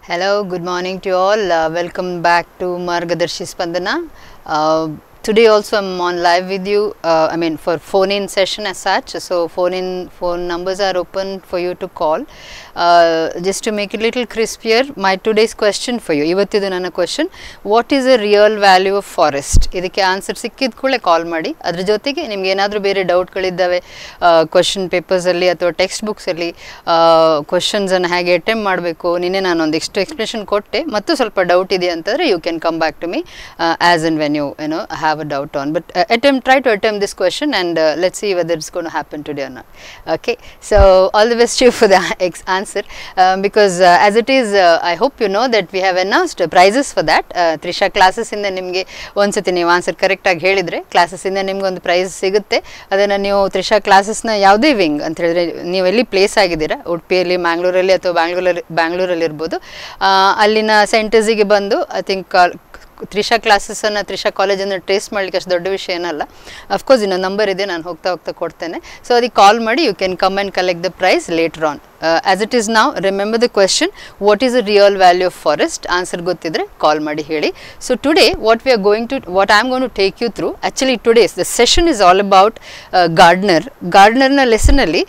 Hello, good morning to you all. Welcome back to Margadarshi Spandana. Today also I'm on live with you, for phone-in session as such. So phone numbers are open for you to call. Just to make it a little crispier, my today's question for you, ಇವತ್ತಿದು ನನ್ನ question, what is the real value of forest? ಇದಕ್ಕೆ answer ಸಿಕ್ಕಿದ ಕೂಡಲೇ ಕಾಲ್ ಮಾಡಿ. ಅದರ ಜೊತೆಗೆ ನಿಮ್ಗೆ ಏನಾದರೂ ಬೇರೆ ಡೌಟ್ಗಳಿದ್ದಾವೆ ಕ್ವೆಶ್ಚನ್ ಪೇಪರ್ಸಲ್ಲಿ ಅಥವಾ ಟೆಕ್ಸ್ಟ್ ಬುಕ್ಸಲ್ಲಿ ಕ್ವೆಶನ್ಸನ್ನು ಹೇಗೆ ಅಟೆಂಪ್ಟ್ ಮಾಡಬೇಕು, ನಿನ್ನೆ ನಾನು ಒಂದಿಷ್ಟು ಎಕ್ಸ್ಪ್ಲೇಷನ್ ಕೊಟ್ಟೆ, ಮತ್ತು ಸ್ವಲ್ಪ ಡೌಟ್ ಇದೆ ಅಂತಂದರೆ you can come back to me as and when you have a doubt on, but try to attempt this question and let's see whether it's going to happen today or not. Okay, so all the best to you for the answer, because as it is, I hope you know that we have announced prizes for that. Trisha classes ಇಂದ ನಿಮಗೆ ಒಂದ್ಸತಿ ನೀವು answer ಕರೆಕ್ಟಾಗಿ ಹೇಳಿದರೆ classes ಇಂದ ನಿಮ್ಗೆ ಒಂದು price ಸಿಗುತ್ತೆ. ಅದನ್ನು ನೀವು ತ್ರಿಷಾ ಕ್ಲಾಸಸ್ನ ಯಾವುದೇ ವಿಂಗ್ ಅಂತ ಹೇಳಿದ್ರೆ ನೀವು ಎಲ್ಲಿ ಪ್ಲೇಸ್ ಆಗಿದ್ದೀರಾ, ಉಡುಪಿಯಲ್ಲಿ, ಮ್ಯಾಂಗ್ಳೂರಲ್ಲಿ ಅಥವಾ ಬ್ಯಾಂಗ್ಳೂರಲ್ಲಿ ಇರ್ಬೋದು, ಅಲ್ಲಿನ ಸೆಂಟರ್ಸಿಗೆ ಬಂದು ಐ ಥಿಂಕ್ ತ್ರಿಷಾ ಕ್ಲಾಸಸ್ಸನ್ನು ತ್ರಿಷಾ ಕಾಲೇಜನ್ನು ಟ್ರೇಸ್ ಮಾಡಲಿಕ್ಕೆ ಅಷ್ಟು ದೊಡ್ಡ ವಿಷಯ ಏನಲ್ಲ. ಅಫ್ಕೋರ್ಸ್ ಇನ್ನೊಂದು ನಂಬರ್ ಇದೆ, ನಾನು ಹೋಗ್ತಾ ಕೊಡ್ತೇನೆ. ಸೊ ಅದಕ್ಕೆ ಕಾಲ್ ಮಾಡಿ you can come and collect the prize later on. As it is now, remember the question, what is the real value of forest? Answer ಗೊತ್ತಿದ್ರೆ ಕಾಲ್ ಮಾಡಿ ಹೇಳಿ. So today what I am going to take you through, actually today's the session is all about gardener ನ lesson ಅಲ್ಲಿ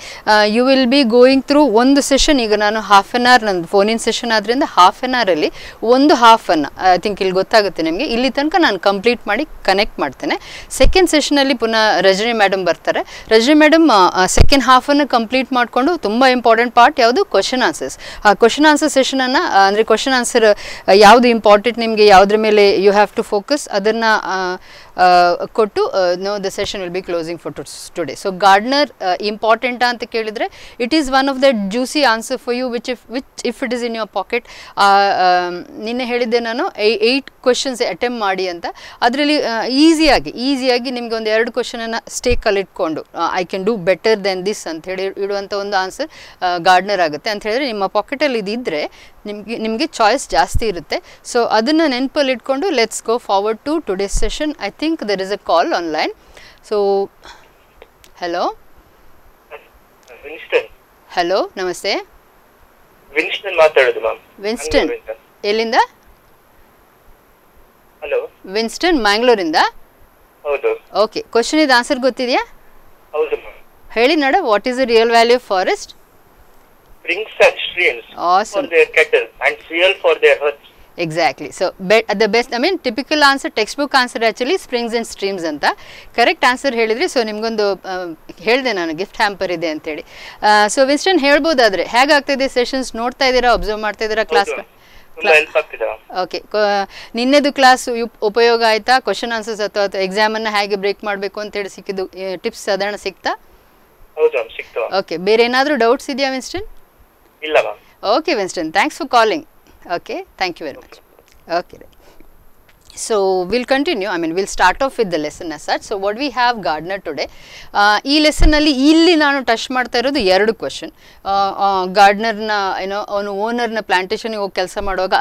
you will be going through ಒಂದು session. ಈಗ ನಾನು half an hour ನಂದು phone in session ಆದ್ರಿಂದ half an hour ಅಲ್ಲಿ ಒಂದು half ಅನ್ನು ಐ ಥಿಂಕ್ ಇಲ್ಲಿ ಗೊತ್ತಾಗುತ್ತೆ ನಿಮಗೆ, ಇಲ್ಲಿ ತನಕ ನಾನು ಕಂಪ್ಲೀಟ್ ಮಾಡಿ ಕನೆಕ್ಟ್ ಮಾಡ್ತೇನೆ. ಸೆಕೆಂಡ್ ಸೆಷನ್ ಅಲ್ಲಿ ಪುನಃ ರಜನಿ ಮೇಡಮ್ ಬರ್ತಾರೆ. ರಜನಿ ಮೇಡಮ್ ಸೆಕೆಂಡ್ ಹಾಫ್ ಅನ್ನು ಕಂಪ್ಲೀಟ್ ಮಾಡಿಕೊಂಡು ತುಂಬಾ ಇಂಪಾರ್ಟೆಂಟ್ ಪಾರ್ಟ್ ಯಾವುದು, ಕ್ವಶನ್ ಆನ್ಸರ್ಸ್. ಆ ಕ್ವಶನ್ ಆನ್ಸರ್ ಸೆಷನನ್ನು ಅಂದರೆ ಕ್ವಶನ್ ಆನ್ಸರ್ ಯಾವುದು ಇಂಪಾರ್ಟೆಂಟ್ ನಿಮಗೆ, ಯಾವುದ್ರ ಮೇಲೆ ಯು ಹ್ಯಾವ್ ಟು ಫೋಕಸ್, ಅದನ್ನು ಕೊಟ್ಟು the session will be closing for today. So gardener important ಅಂತ ಕೇಳಿದರೆ it is one of the juicy answer for you which if it is in your pocket. ನಿನ್ನೆ ಹೇಳಿದ್ದೆ ನಾನು 8 ಕ್ವೆಶನ್ಸ್ ಅಟೆಂಪ್ಟ್ ಮಾಡಿ ಅಂತ. ಅದರಲ್ಲಿ ಈಸಿಯಾಗಿ ನಿಮಗೆ ಒಂದು 2 ಕ್ವೆಶನನ್ನು ಸ್ಟೇಕಲ್ಲಿ ಇಟ್ಕೊಂಡು I can do better than this ಅಂತ ಹೇಳಿ ಇಡುವಂಥ ಒಂದು ಆನ್ಸರ್ ಗಾರ್ಡನರ್ ಆಗುತ್ತೆ. ಅಂತ ಹೇಳಿದ್ರೆ ನಿಮ್ಮ ಪಾಕೆಟಲ್ಲಿ ಇದಿದ್ದರೆ ನಿಮಗೆ ಚಾಯ್ಸ್ ಜಾಸ್ತಿ ಇರುತ್ತೆ. ಸೊ ಅದನ್ನು ನೆನಪಲ್ಲಿ ಇಟ್ಕೊಂಡು let's go forward to today's session. I think there is a call online. So hello hello, ನಮಸ್ತೆ. ವಿನ್ಸ್ಟನ್ ಮಾತಾಡೋದು ಮ್ಯಾಮ್. ವಿನ್ಸ್ಟನ್ ಎಲ್ಲಿಂದ? ಹಲೋ, ವಿನ್ಸ್ಟನ್ ಮ್ಯಾಂಗ್ಳೂರಿಂದ. ಹೌದು. ಓಕೆ, ಕ್ವಶನ್ ಇದು ಆನ್ಸರ್ ಗೊತ್ತಿದೆಯಾ? ಹೌದು ಮ್ಯಾಮ್. ಹೇಳಿ ನೋಡ, what is the real value of forest? Springs and streams Awesome. for their cattle and fuel for their herds. Exactly. So the best, typical answer, textbook answer actually springs and streams ಅಂತ correct answer ಹೇಳಿದ್ರಿ. So ನಿಮ್ಗೊಂದು ಹೇಳಿದೆ ನಾನು, gift hamper ಇದೆ ಅಂತೇಳಿ. So Winston ಹೇಳ್ಬೋದಾದ್ರೆ ಹೇಗಾಗ್ತಿದೆ sessions? ನೋಡ್ತಾ ಇದ್ದೀರಾ, ಅಬ್ಸರ್ವ್ ಮಾಡ್ತಾ ಇದ್ದೀರಾ ಕ್ಲಾಸ್? ಓಕೆ, ನಿನ್ನೆದು ಕ್ಲಾಸ್ ಉಪಯೋಗ ಆಯ್ತಾ? ಕ್ವಶನ್ ಆನ್ಸರ್ಸ್ ಅಥವಾ ಎಕ್ಸಾಮನ್ನು ಹೇಗೆ ಬ್ರೇಕ್ ಮಾಡಬೇಕು ಅಂತೇಳಿ ಸಿಕ್ಕಿದ್ದು ಟಿಪ್ಸ್ ಸಾಧಾರಣ ಸಿಕ್ತಾ? ಓಕೆ, ಬೇರೆ ಏನಾದರೂ ಡೌಟ್ಸ್ ಇದೆಯಾ ವಿನ್ಸ್ಟನ್? ಇಲ್ಲ ma'am. Okay Winston, thanks for calling. Okay, thank you very much. Okay, so we'll continue. We'll start off with the lesson as such. So what we have gardener today. ಈ ಲೆಸನ್ನಲ್ಲಿ ಇಲ್ಲಿ ನಾನು touch ಮಾಡ್ತಾ ಇರೋದು 2 question. ಗಾರ್ಡನರ್ನ ಅವನು ಓನರ್ನ ಪ್ಲಾಂಟೇಷನ್ಗೆ ಹೋಗಿ ಕೆಲಸ ಮಾಡುವಾಗ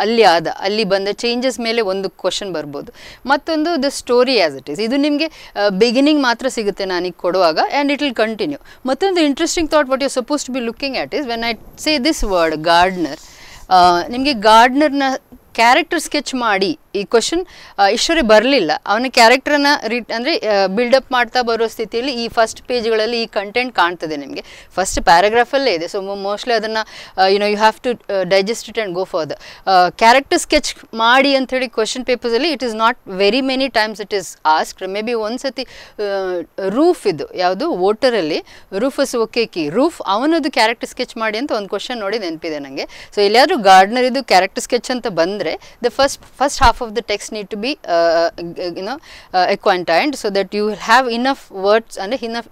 ಅಲ್ಲಿ ಬಂದ ಚೇಂಜಸ್ ಮೇಲೆ ಒಂದು ಕ್ವಶನ್ ಬರ್ಬೋದು. ಮತ್ತೊಂದು the story as it is. ಇದು ನಿಮಗೆ ಬಿಗಿನಿಂಗ್ ಮಾತ್ರ ಸಿಗುತ್ತೆ ನಾನೀಗ ಕೊಡುವಾಗ, ಆ್ಯಂಡ್ ಇಟ್ ವಿಲ್ ಕಂಟಿನ್ಯೂ. ಮತ್ತೊಂದು interesting thought what you suppose to be looking at is when I say this word gardener, ನಿಮಗೆ ಗಾರ್ಡನರ್ನ ಕ್ಯಾರೆಕ್ಟರ್ ಸ್ಕೆಚ್ ಮಾಡಿ, ಈ ಕ್ವಶನ್ ಈಶ್ವರಿ ಬರಲಿಲ್ಲ, ಅವನ ಕ್ಯಾರೆಕ್ಟರ್ನ ಅಂದರೆ ಬಿಲ್ಡಪ್ ಮಾಡ್ತಾ ಬರೋ ಸ್ಥಿತಿಯಲ್ಲಿ ಈ ಫಸ್ಟ್ ಪೇಜ್ಗಳಲ್ಲಿ ಈ ಕಂಟೆಂಟ್ ಕಾಣ್ತದೆ ನಿಮಗೆ. ಫಸ್ಟ್ ಪ್ಯಾರಾಗ್ರಾಫಲ್ಲೇ ಇದೆ. ಸೊ ಮೋಸ್ಟ್ಲಿ ಅದನ್ನು you have to digest it and go for the character sketch ಮಾಡಿ ಅಂಥೇಳಿ ಕ್ವಶನ್ ಪೇಪರ್ಸಲ್ಲಿ it is not very many times it is asked. Maybe ಒಂದು ಸತಿ ರೂಫ್ ಇದು ಯಾವುದು ವೋಟರಲ್ಲಿ ರೂಫಸ್ ಒಕೇಕಿ ರೂಫ್ ಅವನದು ಕ್ಯಾರೆಕ್ಟರ್ ಸ್ಕೆಚ್ ಮಾಡಿ ಅಂತ ಒಂದು ಕ್ವಶನ್ ನೋಡಿ ನೆನಪಿದೆ ನನಗೆ. ಸೊ ಎಲ್ಲಿಯಾದರೂ ಗಾರ್ಡನರ್ ಇದು ಕ್ಯಾರೆಕ್ಟರ್ ಸ್ಕೆಚ್ ಅಂತ ಬಂದರೆ the first half of the text need to be acquainted so that you will have enough words and enough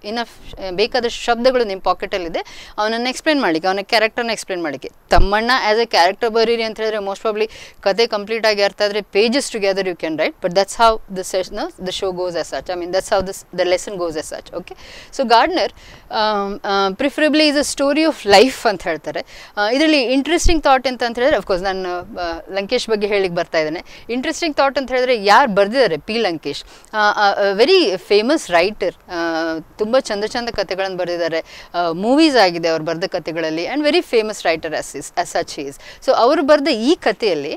ಬೇಕಾದ ಶಬ್ದಗಳು ನಿಮ್ಮ ಪಾಕೆಟಲ್ಲಿ ಇದೆ ಅವನನ್ನು ಎಕ್ಸ್ಪ್ಲೇನ್ ಮಾಡಲಿಕ್ಕೆ, ಅವನ ಕ್ಯಾರೆಕ್ಟರ್ನ ಎಕ್ಸ್ಪ್ಲೇನ್ ಮಾಡಲಿಕ್ಕೆ. ತಮ್ಮಣ್ಣ ಆ್ಯಸ್ ಎ ಕ್ಯಾರೆಕ್ಟರ್ ಬರೀರಿ ಅಂತ ಹೇಳಿದ್ರೆ ಮೋಸ್ಟ್ ಪ್ರಾಬ್ಲಿ ಕತೆ ಕಂಪ್ಲೀಟ್ ಆಗಿ ಅರ್ಥ ಆದರೆ pages together you can write, but that's how the show goes as such. That's how the lesson goes as such. Okay, so gardener preferably is a story of life ಅಂತ ಹೇಳ್ತಾರೆ. ಇದರಲ್ಲಿ interesting thought ಅಂತ ಹೇಳಿದ್ರೆ, of course ನಾನು ಲಂಕೇಶ್ ಲಂಕೇಶ್ ಬಗ್ಗೆ ಹೇಳಿಕ್ಕೆ ಬರ್ತಾ ಇದ್ದಾನೆ. ಇಂಟ್ರೆಸ್ಟಿಂಗ್ ಥಾಟ್ ಅಂತ ಹೇಳಿದ್ರೆ ಯಾರು ಬರೆದಿದ್ದಾರೆ P Lankesh, very famous writer, ತುಂಬ ಚಂದ ಕಥೆಗಳನ್ನು ಬರೆದಿದ್ದಾರೆ, ಮೂವೀಸ್ ಆಗಿದೆ ಅವ್ರು ಬರೆದ ಕಥೆಗಳಲ್ಲಿ, and very famous writer as such is. So ಅವರು ಬರೆದ ಈ ಕಥೆಯಲ್ಲಿ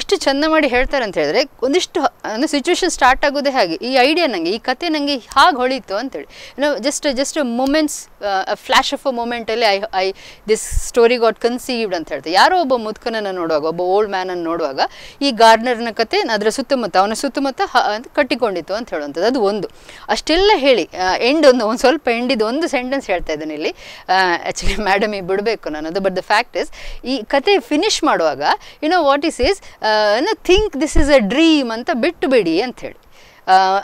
ಎಷ್ಟು ಚಂದ ಮಾಡಿ ಹೇಳ್ತಾರೆ ಅಂತ ಹೇಳಿದ್ರೆ, ಒಂದಿಷ್ಟು ಅಂದರೆ ಸಿಚುವೇಶನ್ ಸ್ಟಾರ್ಟ್ ಆಗೋದೇ ಹಾಗೆ, ಈ ಐಡಿಯಾ ನನಗೆ, ಈ ಕಥೆ ನನಗೆ ಹಾಗೆ ಹೊಳೀತು ಅಂತೇಳಿ, just moments, flash of a ಮೂಮೆಂಟಲ್ಲಿ I this story got conceived ಅಂತ ಹೇಳ್ತಾರೆ. ಯಾರೋ ಒಬ್ಬ ಮುದುಕನನ್ನು ನೋಡುವಾಗ, ಒಬ್ಬ ಓಲ್ಡ್ ಮ್ಯಾನನ್ನು ನೋಡುವಾಗ ಈ ಗಾರ್ಡ್ನರ್ನ ಕತೆ ಅದರ ಸುತ್ತಮುತ್ತ, ಅವನ ಸುತ್ತಮುತ್ತ ಕಟ್ಟಿಕೊಂಡಿತ್ತು ಅಂತ ಹೇಳುವಂಥದ್ದು. ಅದು ಒಂದು ಅಷ್ಟೆಲ್ಲ ಹೇಳಿ ಎಂಡ್ ಒಂದು ಸ್ವಲ್ಪ ಎಂಡಿದ್ದು ಒಂದು ಸೆಂಟೆನ್ಸ್ ಹೇಳ್ತಾ ಇದ್ದೇನೆ ಇಲ್ಲಿ. ಆ್ಯಕ್ಚುಲಿ ಮೇಡಮ್ ಈ ಬಿಡಬೇಕು ನಾನು ಅದು, ಬಟ್ ದ ಫ್ಯಾಕ್ಟ್ ಇಸ್ ಈ ಕತೆ ಫಿನಿಶ್ ಮಾಡುವಾಗ what is is think this is a dream ಅಂತ ಬಿಟ್ಟು ಬಿಡಿ ಅಂತ ಹೇಳಿ.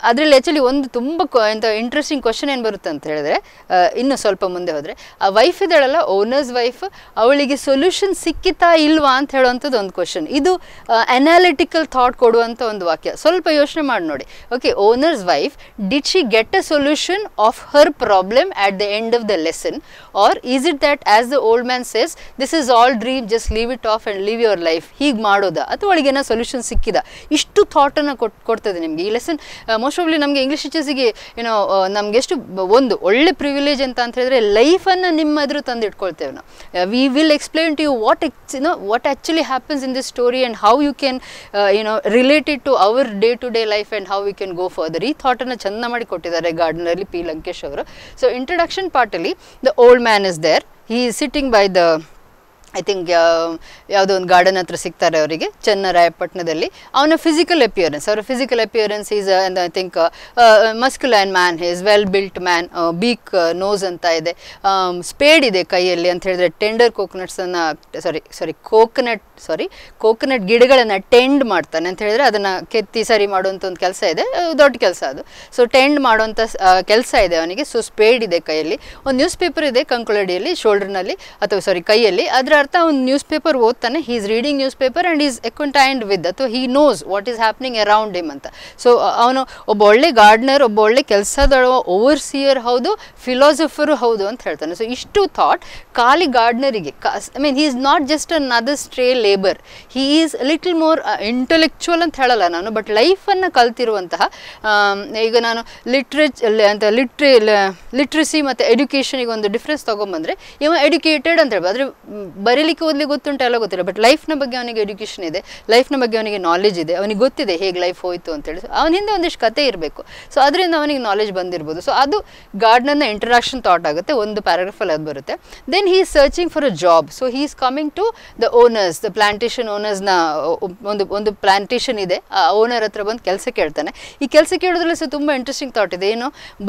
ಅದರಲ್ಲಿ ಆ್ಯಕ್ಚುಲಿ ಒಂದು ತುಂಬ ಎಂಥ ಇಂಟ್ರೆಸ್ಟಿಂಗ್ ಕ್ವಶನ್ ಏನು ಬರುತ್ತೆ ಅಂತ ಹೇಳಿದ್ರೆ, ಇನ್ನು ಸ್ವಲ್ಪ ಮುಂದೆ ಹೋದರೆ ಆ ವೈಫ್ ಇದ್ದಾಳಲ್ಲ, ಓನರ್ಸ್ ವೈಫ್, ಅವಳಿಗೆ ಸೊಲ್ಯೂಷನ್ ಸಿಕ್ಕಿತಾ ಇಲ್ವಾ ಅಂತ ಹೇಳುವಂಥದ್ದು ಒಂದು ಕ್ವಶನ್. ಇದು ಅನಾಲಿಟಿಕಲ್ ಥಾಟ್ ಕೊಡುವಂಥ ಒಂದು ವಾಕ್ಯ. ಸ್ವಲ್ಪ ಯೋಚನೆ ಮಾಡಿ ನೋಡಿ. Okay, owner's wife, did she get a solution of her problem at the end of the lesson, or is it that as the old man says this is all dream, just leave it off and leave your life, ಹೀಗೆ ಮಾಡೋದಾ, ಅಥವಾ ಅವಳಿಗೇನೋ solution ಸಿಕ್ಕಿದ? ಇಷ್ಟು ಥಾಟನ್ನು ಕೊಡ್ತದೆ ನಿಮಗೆ ಈ lesson. Most ಆಫ್ಲಿ ನಮಗೆ English ಟೀಚರ್ಸಿಗೆ ನಮ್ಗೆ ಎಷ್ಟು ಒಂದು ಒಳ್ಳೆ ಪ್ರಿವಿಲೇಜ್ ಅಂತ ಹೇಳಿದ್ರೆ, ಲೈಫನ್ನು ನಿಮ್ಮ ಎದುರು ತಂದು ಇಟ್ಕೊಳ್ತೇವೆ ನಾವು. We will explain to you what actually happens in this story and how you can relate it to our day to day life and how you can go further. ಈ ಥಾಟನ್ನು ಚೆಂದ ಮಾಡಿ ಕೊಟ್ಟಿದ್ದಾರೆ ಗಾರ್ಡನಲ್ಲಿ ಪಿ ಲಂಕೇಶ್ ಅವರು. ಸೊ ಇಂಟ್ರಡಕ್ಷನ್ ಪಾರ್ಟಲ್ಲಿ the old man is there, he is sitting by the I think ಯಾವುದೋ ಒಂದು ಗಾರ್ಡನ್ ಹತ್ರ ಸಿಗ್ತಾರೆ ಅವರಿಗೆ ಚನ್ನರಾಯಪಟ್ಟಣದಲ್ಲಿ. ಅವನ physical appearance is I think ಮಸ್ಕ್ಯುಲೈನ್ man, is well built man, beak nose ಅಂತ ಇದೆ, ಸ್ಪೇಡ್ ಇದೆ ಕೈಯಲ್ಲಿ ಅಂತ ಹೇಳಿದ್ರೆ, ಟೆಂಡರ್ ಕೋಕೋನಟ್ ಗಿಡಗಳನ್ನು ಟೆಂಡ್ ಮಾಡ್ತಾನೆ ಅಂತ ಹೇಳಿದ್ರೆ, ಅದನ್ನು ಕೆತ್ತಿ ಸರಿ ಮಾಡುವಂಥ ಒಂದು ಕೆಲಸ ಇದೆ, ದೊಡ್ಡ ಕೆಲಸ ಅದು. ಸೊ ಟೆಂಡ್ ಮಾಡುವಂಥ ಕೆಲಸ ಇದೆ ಅವನಿಗೆ. ಸೊ ಸ್ಪೇಡ್ ಇದೆ ಕೈಯಲ್ಲಿ, ಒಂದು ನ್ಯೂಸ್ ಪೇಪರ್ ಇದೆ ಕಂಕುಳಡಿಯಲ್ಲಿ, ಶೋಲ್ಡರ್ನಲ್ಲಿ ಅಥವಾ ಕೈಯಲ್ಲಿ. ಅದರ ಅರ್ಥ ಒಂದು ನ್ಯೂಸ್ ಪೇಪರ್ ಓದ್ತಾನೆ, he is reading newspaper and is acquainted with, ಅಥವಾ he knows what is happening around him ಅಂತ. ಸೊ ಅವನು ಒಬ್ಬ ಒಳ್ಳೆ ಗಾರ್ಡನರ್, ಒಬ್ಬ ಒಳ್ಳೆ ಕೆಲಸದವ, ಓವರ್ಸಿಯರ್ ಹೌದು, ಫಿಲಾಸಫರು ಹೌದು ಅಂತ ಹೇಳ್ತಾನೆ. ಸೊ ಇಷ್ಟು ಥಾಟ್ ಖಾಲಿ ಗಾರ್ಡನರಿಗೆ, I mean he is not just another stray labour, he is little more intellectual ಅಂತ ಹೇಳಲ್ಲ ನಾನು, ಬಟ್ ಲೈಫನ್ನು ಕಲ್ತಿರುವಂತಹ, ಈಗ ನಾನು ಲಿಟ್ರಸಿ ಮತ್ತು ಎಡ್ಯುಕೇಷನಿಗೆ ಒಂದು ಡಿಫ್ರೆನ್ಸ್ ತೊಗೊಂಬಂದರೆ, ಇವ ಎಡ್ಯುಕೇಟೆಡ್ ಅಂತ ಹೇಳ್ಬೋದು, ಆದರೆ ಬರೀಲಿಕ್ಕೆ ಓದಲಿಕ್ಕೆ ಗೊತ್ತುಂಟು ಎಲ್ಲ ಗೊತ್ತಿಲ್ಲ, ಬಟ್ ಲೈಫ್ನ ಬಗ್ಗೆ ಅವನಿಗೆ ಎಡ್ಯುಕೇಷನ್ ಇದೆ, ಲೈಫ್ನ ಬಗ್ಗೆ ಅವನಿಗೆ ನಾಲೆಜ್ ಇದೆ, ಅವನಿಗೆ ಗೊತ್ತಿದೆ ಹೇಗೆ ಲೈಫ್ ಹೋಯಿತು ಅಂತೇಳಿ. ಸೊ ಅವನ ಹಿಂದೆ ಒಂದಿಷ್ಟು ಕತೆ ಇರಬೇಕು, ಸೊ ಅದರಿಂದ ಅವನಿಗೆ ನಾಲೆಜ್ ಬಂದಿರ್ಬೋದು. ಸೊ ಅದು ಗಾರ್ಡನ್ನ ಇಂಟ್ರಡಕ್ಷನ್ ಥಾಟ್ ಆಗುತ್ತೆ, ಒಂದು ಪ್ಯಾರಾಗ್ರಾಫಲ್ಲಿ ಅದು ಬರುತ್ತೆ. Then he is searching for a job, so he is coming to the owners, the plantation ಓನರ್ಸ್ನ ಒಂದು ಪ್ಲಾಂಟೇಶನ್ ಇದೆ, ಆ ಓನರ್ ಹತ್ರ ಬಂದು ಕೆಲಸ ಕೇಳ್ತಾನೆ. ಈ ಕೆಲಸ ಕೇಳೋದ್ರಲ್ಲಿ ಸಹ ತುಂಬ ಇಂಟ್ರೆಸ್ಟಿಂಗ್ ಥಾಟ್ ಇದೆ.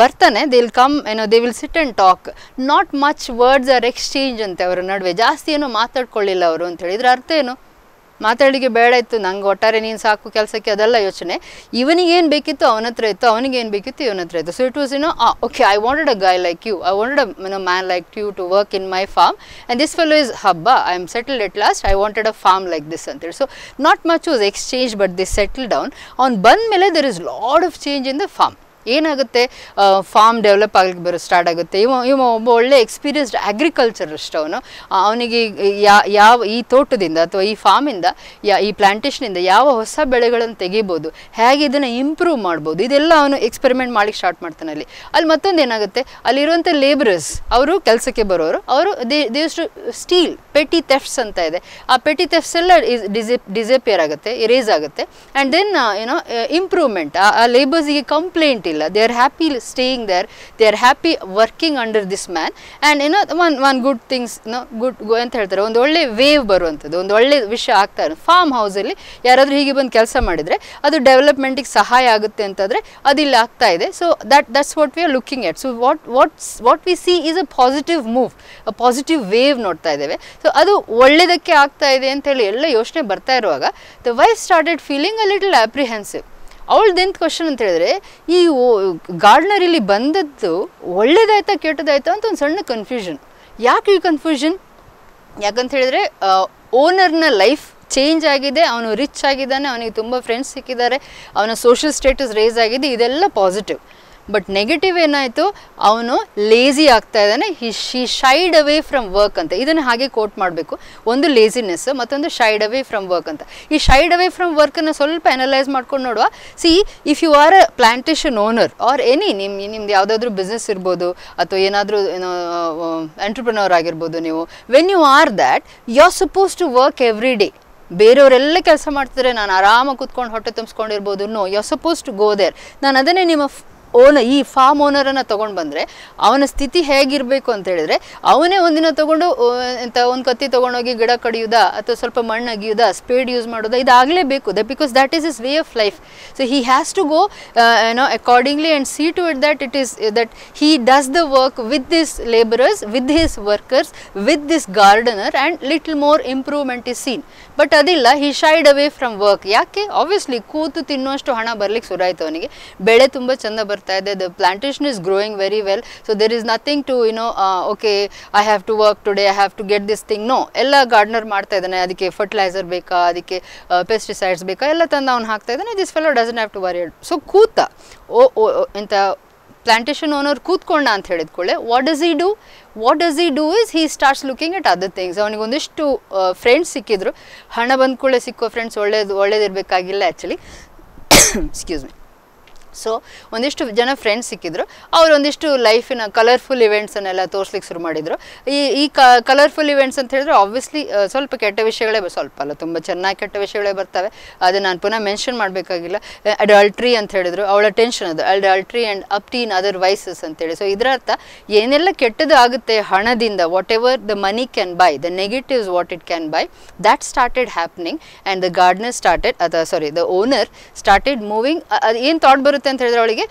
ಬರ್ತಾನೆ, they will come, they will sit and talk, not much words are exchange ಅಂತೆ ಅವರ ನಡುವೆ, ಜಾಸ್ತಿ ಏನೋ ಮಾತಾಡ್ಕೊಳ್ಳಿಲ್ಲ ಅವರು ಅಂತ ಹೇಳಿ. ಇದ್ರ ಅರ್ಥ ಏನು? ಮಾತಾಡಲಿಕ್ಕೆ ಬೇಡ ಇತ್ತು, ನಂಗೆ ಒಟ್ಟಾರೆ ನೀನು ಸಾಕು ಕೆಲಸಕ್ಕೆ, ಅದೆಲ್ಲ ಯೋಚನೆ. ಇವನಿಗೆ ಏನು ಬೇಕಿತ್ತು ಅವನ ಹತ್ರ ಇತ್ತು, ಅವನಿಗೆ ಏನು ಬೇಕಿತ್ತು ಇವನ ಹತ್ರ ಇತ್ತು. So it was okay, I wanted a guy like you, I wanted a man like you to work in my farm, and this fellow is ಹಬ್ಬ, I am settled at last, I wanted a farm like this ಅಂತೇಳಿ. So not much was exchange, but this settle down. ಅವ್ನು ಬಂದ ಮೇಲೆ there is lot of change in the farm. ಏನಾಗುತ್ತೆ, farm develop ಆಗಲಿಕ್ಕೆ start ಆಗುತ್ತೆ. ಇವ ಒಬ್ಬ ಒಳ್ಳೆ ಎಕ್ಸ್ಪೀರಿಯನ್ಸ್ಡ್ ಅಗ್ರಿಕಲ್ಚರಿಸ್ಟ್. ಅವನಿಗೆ ಯಾವ ಈ ತೋಟದಿಂದ ಅಥವಾ ಈ ಫಾರ್ಮಿಂದ, ಈ ಪ್ಲಾಂಟೇಷನಿಂದ ಯಾವ ಹೊಸ ಬೆಳೆಗಳನ್ನು ತೆಗಿಬೋದು, ಹೇಗೆ ಇದನ್ನು ಇಂಪ್ರೂವ್ ಮಾಡ್ಬೋದು, ಇದೆಲ್ಲ ಅವನು ಎಕ್ಸ್ಪೆರಿಮೆಂಟ್ ಮಾಡಲಿಕ್ಕೆ ಸ್ಟಾರ್ಟ್ ಮಾಡ್ತಾನೆ. ಅಲ್ಲಿ ಮತ್ತೊಂದು ಏನಾಗುತ್ತೆ, ಅಲ್ಲಿರುವಂಥ ಲೇಬರರ್ಸ್, ಅವರು ಕೆಲಸಕ್ಕೆ ಬರೋರು, ಅವರು they use to steal, petty thefts ಅಂತ ಇದೆ, ಆ ಪೆಟಿ ಥೆಫ್ಟ್ಸ್ ಎಲ್ಲ ಡಿಸಪಿಯರ್ ಆಗುತ್ತೆ, ಎರೇಸ್ ಆಗುತ್ತೆ. ಆ್ಯಂಡ್ ದೆನ್ ಇಂಪ್ರೂವ್ಮೆಂಟ್, ಆ ಲೇಬರ್ಸಿಗೆ ಕಂಪ್ಲೇಂಟ್ ಇಲ್ಲ, they are happy staying there, they are happy working under this man, and one good things good ಅಂತ ಹೇಳ್ತಾರೆ, ಒಂದು ಒಳ್ಳೆ ವೇವ್ ಬರುವಂಥದ್ದು, ಒಂದು ಒಳ್ಳೆ ವಿಷಯ ಆಗ್ತಾ ಇರೋದು. ಫಾರ್ಮ್ ಹೌಸಲ್ಲಿ ಯಾರಾದರೂ ಹೀಗೆ ಬಂದು ಕೆಲಸ ಮಾಡಿದರೆ ಅದು ಡೆವಲಪ್ಮೆಂಟಿಗೆ ಸಹಾಯ ಆಗುತ್ತೆ ಅಂತಂದರೆ ಅದಿಲ್ಲಿ ಆಗ್ತಾ ಇದೆ. So that's what we are looking at. So what we see is a positive move, a positive wave ನೋಡ್ತಾ ಇದ್ದೇವೆ. ಸೊ ಅದು ಒಳ್ಳೆಯದಕ್ಕೆ ಆಗ್ತಾ ಇದೆ ಅಂತೇಳಿ ಎಲ್ಲ ಯೋಚನೆ ಬರ್ತಾ ಇರುವಾಗ the wife started feeling a little apprehensive. ಅವಳ್ದೆಂತ ಕ್ವಶನ್ ಅಂತ ಹೇಳಿದ್ರೆ, ಈ ಗಾರ್ಡನರ್ ಇಲ್ಲಿ ಬಂದದ್ದು ಒಳ್ಳೇದಾಯ್ತಾ ಕೆಟ್ಟದಾಯ್ತಾ ಅಂತ ಒಂದು ಸಣ್ಣ ಕನ್ಫ್ಯೂಷನ್. ಯಾಕೆ ಈ ಕನ್ಫ್ಯೂಷನ್? ಯಾಕಂತ ಹೇಳಿದ್ರೆ ಓನರ್ನ ಲೈಫ್ ಚೇಂಜ್ ಆಗಿದೆ, ಅವನು ರಿಚ್ ಆಗಿದ್ದಾನೆ, ಅವನಿಗೆ ತುಂಬ ಫ್ರೆಂಡ್ಸ್ ಸಿಕ್ಕಿದ್ದಾರೆ, ಅವನ ಸೋಷಿಯಲ್ ಸ್ಟೇಟಸ್ ರೇಸ್ ಆಗಿದೆ, ಇದೆಲ್ಲ ಪಾಸಿಟಿವ್. ಬಟ್ ನೆಗೆಟಿವ್ ಏನಾಯಿತು, ಅವನು ಲೇಸಿ ಆಗ್ತಾ ಇದ್ದಾನೆ, ಶಿ ಶೈಡ್ ಅವೇ ಫ್ರಮ್ ವರ್ಕ್ ಅಂತ. ಇದನ್ನು ಹಾಗೆ ಕೋಟ್ ಮಾಡಬೇಕು, ಒಂದು ಲೇಸಿನೆಸ್, ಮತ್ತೊಂದು ಶೈಡ್ ಅವೇ ಫ್ರಮ್ ವರ್ಕ್ ಅಂತ. ಈ ಶೈಡ್ ಅವೇ ಫ್ರಮ್ ವರ್ಕನ್ನು ಸ್ವಲ್ಪ ಅನಲೈಸ್ ಮಾಡ್ಕೊಂಡು ನೋಡುವ. See, if you are a plantation owner or any, ನಿಮ್ದು ಯಾವುದಾದ್ರೂ ಬಿಸ್ನೆಸ್ ಇರ್ಬೋದು ಅಥವಾ ಏನಾದರೂ ಏನೋ ಎಂಟರ್ಪ್ರಿನರ್ ಆಗಿರ್ಬೋದು, ನೀವು when you are that you are suppose to work every day. ಬೇರೆಯವರೆಲ್ಲ ಕೆಲಸ ಮಾಡ್ತಿದ್ರೆ ನಾನು ಆರಾಮಾಗಿ ಕೂತ್ಕೊಂಡು ಹೊಟ್ಟೆ ತುಂಬಿಸ್ಕೊಂಡಿರ್ಬೋದು. No, you are suppose to go there. ನಾನು ಅದನ್ನೇ ನಿಮ್ಮ ಈ ಫಾರ್ಮ್ ಓನರನ್ನು ತೊಗೊಂಡು ಬಂದರೆ ಅವನ ಸ್ಥಿತಿ ಹೇಗಿರಬೇಕು ಅಂತ ಹೇಳಿದ್ರೆ, ಅವನೇ ಒಂದಿನ ತೊಗೊಂಡು ಎಂತ ಒಂದು ಕತ್ತಿ ತೊಗೊಂಡೋಗಿ ಗಿಡ ಕಡಿಯೋದಾ ಅಥವಾ ಸ್ವಲ್ಪ ಮಣ್ಣು ಅಗಿಯೋದಾ, ಸ್ಪೇಡ್ ಯೂಸ್ ಮಾಡೋದಾ, ಇದಾಗಲೇಬೇಕು. Because that is his way of life. So he has to go accordingly and see to it that it is that he does the work with this labourers, with his workers, with this gardener, and little more improvement is seen. But ಅದಿಲ್ಲ, he shied away from work. ಯಾಕೆ? Obviously ಕೂತು ತಿನ್ನುವಷ್ಟು ಹಣ ಬರ್ಲಿಕ್ಕೆ ಶುರುವಾಯಿತು ಅವನಿಗೆ. ಬೆಳೆ ತುಂಬ ಚೆಂದ ಬರ್ತಾ ಇದೆ, the plantation is growing very well, so there is nothing to okay, I have to work today, I have to get this thing. No, ಎಲ್ಲ ಗಾರ್ಡನರ್ ಮಾಡ್ತಾ ಇದ್ದಾನೆ, ಅದಕ್ಕೆ ಫರ್ಟಿಲೈಸರ್ ಬೇಕಾ, ಅದಕ್ಕೆ ಪೆಸ್ಟಿಸೈಡ್ಸ್ ಬೇಕಾ, ಎಲ್ಲ ತಂದು ಅವ್ನು ಹಾಕ್ತಾ ಇದ್ದಾನೆ. This fellow doesn't have to worry. So ಕೂತ ಎಂತ ಪ್ಲಾಂಟೇಶನ್ ಓನರ್ ಕೂತ್ಕೊಂಡ ಅಂತ ಹೇಳಿದ್ಕೊಳ್ಳೆ, what does he do is he starts looking at other things. ಅವನಿಗೆ ಒಂದಿಷ್ಟು ಫ್ರೆಂಡ್ಸ್ ಸಿಕ್ಕಿದ್ರು. ಹಣ ಬಂದ ಕೂಡಲೇ ಸಿಕ್ಕೋ ಫ್ರೆಂಡ್ಸ್ ಒಳ್ಳೇದಿರಬೇಕಾಗಿಲ್ಲ ಆ್ಯಕ್ಚುಲಿ. Excuse me. ಸೊ ಒಂದಿಷ್ಟು ಜನ ಫ್ರೆಂಡ್ಸ್ ಸಿಕ್ಕಿದ್ರು. ಅವರು ಒಂದಿಷ್ಟು ಲೈಫಿನ ಕಲರ್ಫುಲ್ ಇವೆಂಟ್ಸನ್ನೆಲ್ಲ ತೋರಿಸ್ಲಿಕ್ಕೆ ಶುರು ಮಾಡಿದರು. ಈ ಕಲರ್ಫುಲ್ ಇವೆಂಟ್ಸ್ ಅಂತ ಹೇಳಿದ್ರೆ ಆಬ್ವಿಯಸ್ಲಿ ಸ್ವಲ್ಪ ಕೆಟ್ಟ ವಿಷಯಗಳೇ, ಸ್ವಲ್ಪ ಅಲ್ಲ ತುಂಬ ಚೆನ್ನಾಗಿ ಕೆಟ್ಟ ವಿಷಯಗಳೇ ಬರ್ತವೆ. ಅದು ನಾನು ಪುನಃ ಮೆನ್ಷನ್ ಮಾಡಬೇಕಾಗಿಲ್ಲ. ಅಡಲ್ಟ್ರಿ ಅಂತ ಹೇಳಿದ್ರು, ಅವಳ ಟೆನ್ಷನ್ ಅದು adultery and often other vices ಅಂತೇಳಿ. ಸೊ ಇದರ ಅರ್ಥ ಏನೆಲ್ಲ ಕೆಟ್ಟದ್ದು ಆಗುತ್ತೆ ಹಣದಿಂದ, whatever the money can buy, the negatives what it can buy, that started happening and the gardener started the owner started moving. ಅದು ಏನು ಥಾಟ್ ಬರುತ್ತೆ ಅಂತ ಹೇಳಿದ್ರೆ ಅವಳಿಗೆ,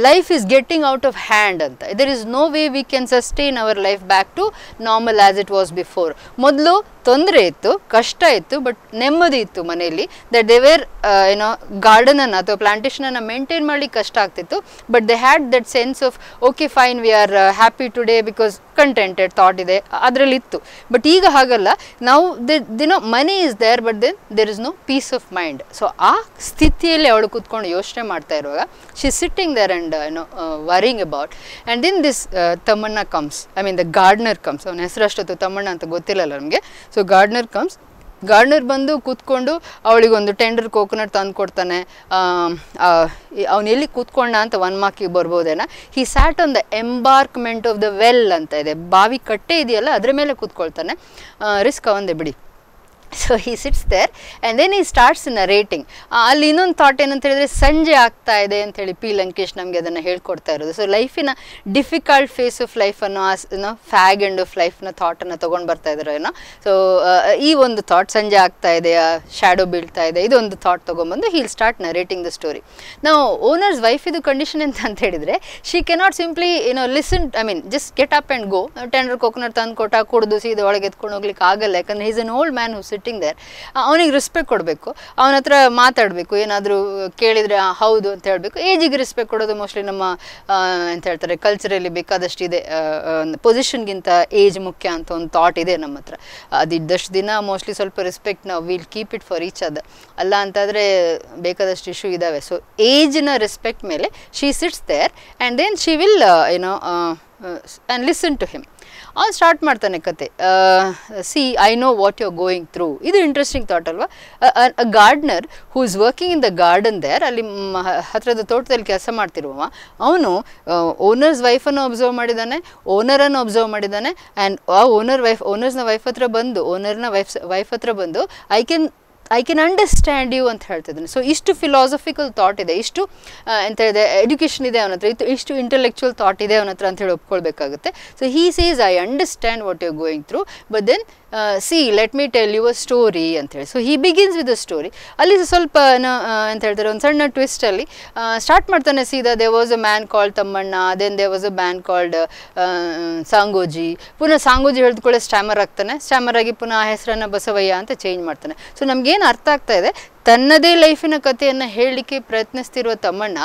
life is getting out of hand ಅಂತ. There is no way we can sustain our life back to normal as it was before. ಮೊದಲು ತೊಂದರೆ ಇತ್ತು, ಕಷ್ಟ ಇತ್ತು, ಬಟ್ ನೆಮ್ಮದಿ ಇತ್ತು ಮನೆಯಲ್ಲಿ. ದಟ್ ದೇ ವೇರ್ ಗಾರ್ಡನನ್ನು ಅಥವಾ ಪ್ಲಾಂಟೇಶನನ್ನು ಮೇಂಟೈನ್ ಮಾಡಲಿಕ್ಕೆ ಕಷ್ಟ ಆಗ್ತಿತ್ತು, but they had that sense of okay fine, we are happy today because contented thought ಇದೆ, ಅದರಲ್ಲಿ ಇತ್ತು. ಬಟ್ ಈಗ ಹಾಗಲ್ಲ. ನಾವು money is there, but then there is no peace of mind. So ಆ ಸ್ಥಿತಿಯಲ್ಲಿ ಅವಳು ಕೂತ್ಕೊಂಡು ಯೋಚನೆ ಮಾಡ್ತಾ ಇರುವಾಗ, she sitting there and worrying about. And then this Tammanna comes, I mean the gardener comes. ಅವನ ಹೆಸರು ಅಷ್ಟೊತ್ತು ತಮ್ಮಣ್ಣ ಅಂತ ಗೊತ್ತಿಲ್ಲಲ್ಲ ನಮಗೆ. So gardener comes. ಗಾರ್ಡನರ್ ಬಂದು ಕೂತ್ಕೊಂಡು ಅವಳಿಗೊಂದು ಟೆಂಡರ್ ಕೋಕೋನಟ್ ತಂದು ಕೊಡ್ತಾನೆ. ಅವನು ಎಲ್ಲಿ ಕೂತ್ಕೊಂಡ ಅಂತ ಒನ್ ಮಾರ್ಕಿಗೆ ಬರ್ಬೋದೇನ. He sat on the embankment of the well ಅಂತ ಇದೆ, ಬಾವಿ ಕಟ್ಟೆ ಇದೆಯಲ್ಲ ಅದ್ರ ಮೇಲೆ ಕೂತ್ಕೊಳ್ತಾನೆ. ರಿಸ್ಕ್ ಅವಂದೆ ಬಿಡಿ. So he sits there and then ಈ ಸ್ಟಾರ್ಟ್ಸ್ ನರೇಟಿಂಗ್. ಅಲ್ಲಿ ಇನ್ನೊಂದು ಥಾಟ್ ಏನಂತ ಹೇಳಿದ್ರೆ, ಸಂಜೆ ಆಗ್ತಾ ಇದೆ ಅಂತೇಳಿ ಪಿ ಲಂಕೇಶ್ ನಮಗೆ ಅದನ್ನು ಹೇಳ್ಕೊಡ್ತಾ ಇರೋದು. ಸೊ ಲೈಫಿನ ಡಿಫಿಕಲ್ಟ್ ಫೇಸ್ ಆಫ್ ಲೈಫನ್ನು ಫ್ಯಾಗ್ ಎಂಡ್ ಆಫ್ ಲೈಫ್ನ ಥಾಟನ್ನು ತೊಗೊಂಡು ಬರ್ತಾ ಇದ್ದಾರೆ ಏನೋ. ಸೊ ಈ ಒಂದು ಥಾಟ್, ಸಂಜೆ ಆಗ್ತಾ ಇದೆ, ಶ್ಯಾಡೋ ಬೀಳ್ತಾ ಇದೆ, ಇದೊಂದು ಥಾಟ್ ತೊಗೊಂಬಂದು he'll start narrating the story. ನಾವು ಓನರ್ಸ್ ವೈಫ್ ಇದು ಕಂಡೀಷನ್ ಅಂತ ಹೇಳಿದರೆ, she cannot simply listen, I mean just get up and go. Tender coconut ತಂದು ಕೊಟ್ಟ, ಕುಡಿದು ಸೀದಾ ಒಳಗೆ ಎತ್ಕೊಂಡು ಹೋಗ್ಲಿಕ್ಕೆ ಆಗಲ್ಲ. ಯಾಕಂದರೆ is an old man who there. ಅವನಿಗೆ ರೆಸ್ಪೆಕ್ಟ್ ಕೊಡಬೇಕು, ಅವನ ಹತ್ರ ಮಾತಾಡಬೇಕು, ಏನಾದರೂ ಕೇಳಿದರೆ ಹೌದು ಅಂತ ಹೇಳಬೇಕು. ಏಜಿಗೆ ರೆಸ್ಪೆಕ್ಟ್ ಕೊಡೋದು ಮೋಸ್ಟ್ಲಿ ನಮ್ಮ ಅಂತ ಹೇಳ್ತಾರೆ ಕಲ್ಚರಲ್ಲಿ ಬೇಕಾದಷ್ಟಿದೆ. ಪೊಸಿಷನ್ಗಿಂತ ಏಜ್ ಮುಖ್ಯ ಅಂತ ಒಂದು ಥಾಟ್ ಇದೆ ನಮ್ಮ ಹತ್ರ. ಅದಿದ್ದಷ್ಟು ದಿನ ಮೋಸ್ಟ್ಲಿ ಸ್ವಲ್ಪ ರೆಸ್ಪೆಕ್ಟ್ ನಾವು will keep it for each other. ಅಲ್ಲ ಅಂತಂದರೆ ಬೇಕಾದಷ್ಟು ಇಶ್ಯೂ ಇದ್ದಾವೆ. ಸೊ ಏಜ್ನ ರೆಸ್ಪೆಕ್ಟ್ ಮೇಲೆ she sits there and then she will and listen to him. ಅವ್ನು ಸ್ಟಾರ್ಟ್ ಮಾಡ್ತಾನೆ ಕತೆ. See I know what you are going through. ಇದು ಇಂಟ್ರೆಸ್ಟಿಂಗ್ ಥಾಟ್ ಅಲ್ವಾ. A gardener who is working in the garden there, ಅಲ್ಲಿ ಹತ್ತಿರದ ತೋಟದಲ್ಲಿ ಕೆಲಸ ಮಾಡ್ತಿರುವವ, ಅವನು ಓನರ್ಸ್ ವೈಫನ್ನು ಅಬ್ಸರ್ವ್ ಮಾಡಿದ್ದಾನೆ, ಓನರನ್ನು ಅಬ್ಸರ್ವ್ ಮಾಡಿದ್ದಾನೆ. ಆ್ಯಂಡ್ ಆ ಓನರ್ಸ್ನ ವೈಫ್ ಹತ್ರ ಬಂದು, ಓನರ್ನ ವೈಫ್ ಹತ್ರ ಬಂದು ಐ ಕ್ಯಾನ್ ಅಂಡರ್ಸ್ಟ್ಯಾಂಡ್ ಯು ಅಂತ ಹೇಳ್ತಿದ್ದಾನೆ. ಸೊ ಇಷ್ಟು ಫಿಲಾಸಫಿಕಲ್ ಥಾಟ್ ಇದೆ, ಇಷ್ಟು ಎಂತ ಇದೆ ಎಡ್ಯುಕೇಷನ್ ಇದೆ ಅವನ ಹತ್ರ, ಇಷ್ಟು ಇಂಟೆಲೆಕ್ಚುಯಲ್ ಥಾಟ್ ಇದೆ ಅವನ ಹತ್ರ ಅಂತ ಹೇಳಿ ಒಪ್ಕೊಳ್ಬೇಕಾಗುತ್ತೆ. So he says I understand what you are going through, but then see let me tell you a story ಅಂತೇಳಿ. So he begins with a story. ಅಲ್ಲಿ ಸ್ವಲ್ಪ ಅಂತ ಹೇಳ್ತಾರೆ ಒಂದು ಸಣ್ಣ ಟ್ವಿಸ್ಟಲ್ಲಿ ಸ್ಟಾರ್ಟ್ ಮಾಡ್ತಾನೆ ಸೀದಾ. There was a man called Tammanna, then there was a man called Sangoji. ಪುನಃ ಸಾಂಗೋಜಿ ಹೇಳಿದ್ಕೊಳ್ಳೆ ಸ್ಟ್ಯಾಮರ್ ಆಗ್ತಾನೆ, ಸ್ಟ್ಯಾಮರ್ ಆಗಿ ಪುನಃ ಆ ಹೆಸರನ್ನು ಬಸವಯ್ಯ ಅಂತ ಚೇಂಜ್ ಮಾಡ್ತಾನೆ. ಸೊ ನಮಗೇನು ಅರ್ಥ ಆಗ್ತಾ ಇದೆ, ತನ್ನದೇ ಲೈಫಿನ ಕಥೆಯನ್ನು ಹೇಳಲಿಕ್ಕೆ ಪ್ರಯತ್ನಿಸ್ತಿರುವ Thammanna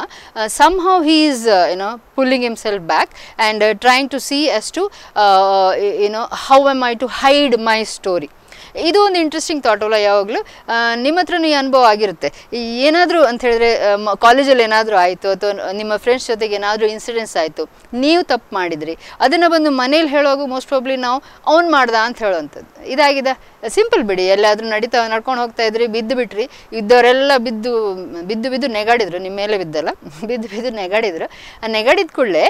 somehow he is pulling himself back and trying to see as to how am I to hide my story. ಇದು ಒಂದು ಇಂಟ್ರೆಸ್ಟಿಂಗ್ ಥಾಟ್ ಅಲ್ಲ. ಯಾವಾಗಲೂ ನಿಮ್ಮ ಹತ್ರನೂ ಈ ಅನುಭವ ಆಗಿರುತ್ತೆ. ಏನಾದರೂ ಅಂತ ಹೇಳಿದ್ರೆ ಕಾಲೇಜಲ್ಲಿ ಏನಾದರೂ ಆಯಿತು ಅಥವಾ ನಿಮ್ಮ ಫ್ರೆಂಡ್ಸ್ ಜೊತೆಗೆ ಏನಾದರೂ ಇನ್ಸಿಡೆನ್ಸ್ ಆಯಿತು, ನೀವು ತಪ್ಪು ಮಾಡಿದ್ರಿ, ಅದನ್ನು ಬಂದು ಮನೇಲಿ ಹೇಳುವಾಗ ಮೋಸ್ಟ್ ಪ್ರಾಬ್ಲಿ ನಾವು ಅವ್ನು ಮಾಡ್ದ ಅಂತ ಹೇಳೋವಂಥದ್ದು. ಇದಾಗಿದೆ ಸಿಂಪಲ್ ಬಿಡಿ. ಎಲ್ಲಾದರೂ ನಡ್ಕೊಂಡು ಹೋಗ್ತಾ ಇದ್ರಿ, ಬಿದ್ದು ಬಿಟ್ರಿ, ಇದ್ದವರೆಲ್ಲ ಬಿದ್ದು ಬಿದ್ದು ಬಿದ್ದು ನೆಗಾಡಿದ್ರು, ನಿಮ್ಮ ಮೇಲೆ ಬಿದ್ದಲ್ಲ, ಬಿದ್ದು ಬಿದ್ದು ನೆಗಾಡಿದ್ರು. ಆ ನೆಗಾಡಿದ ಕೂಡಲೇ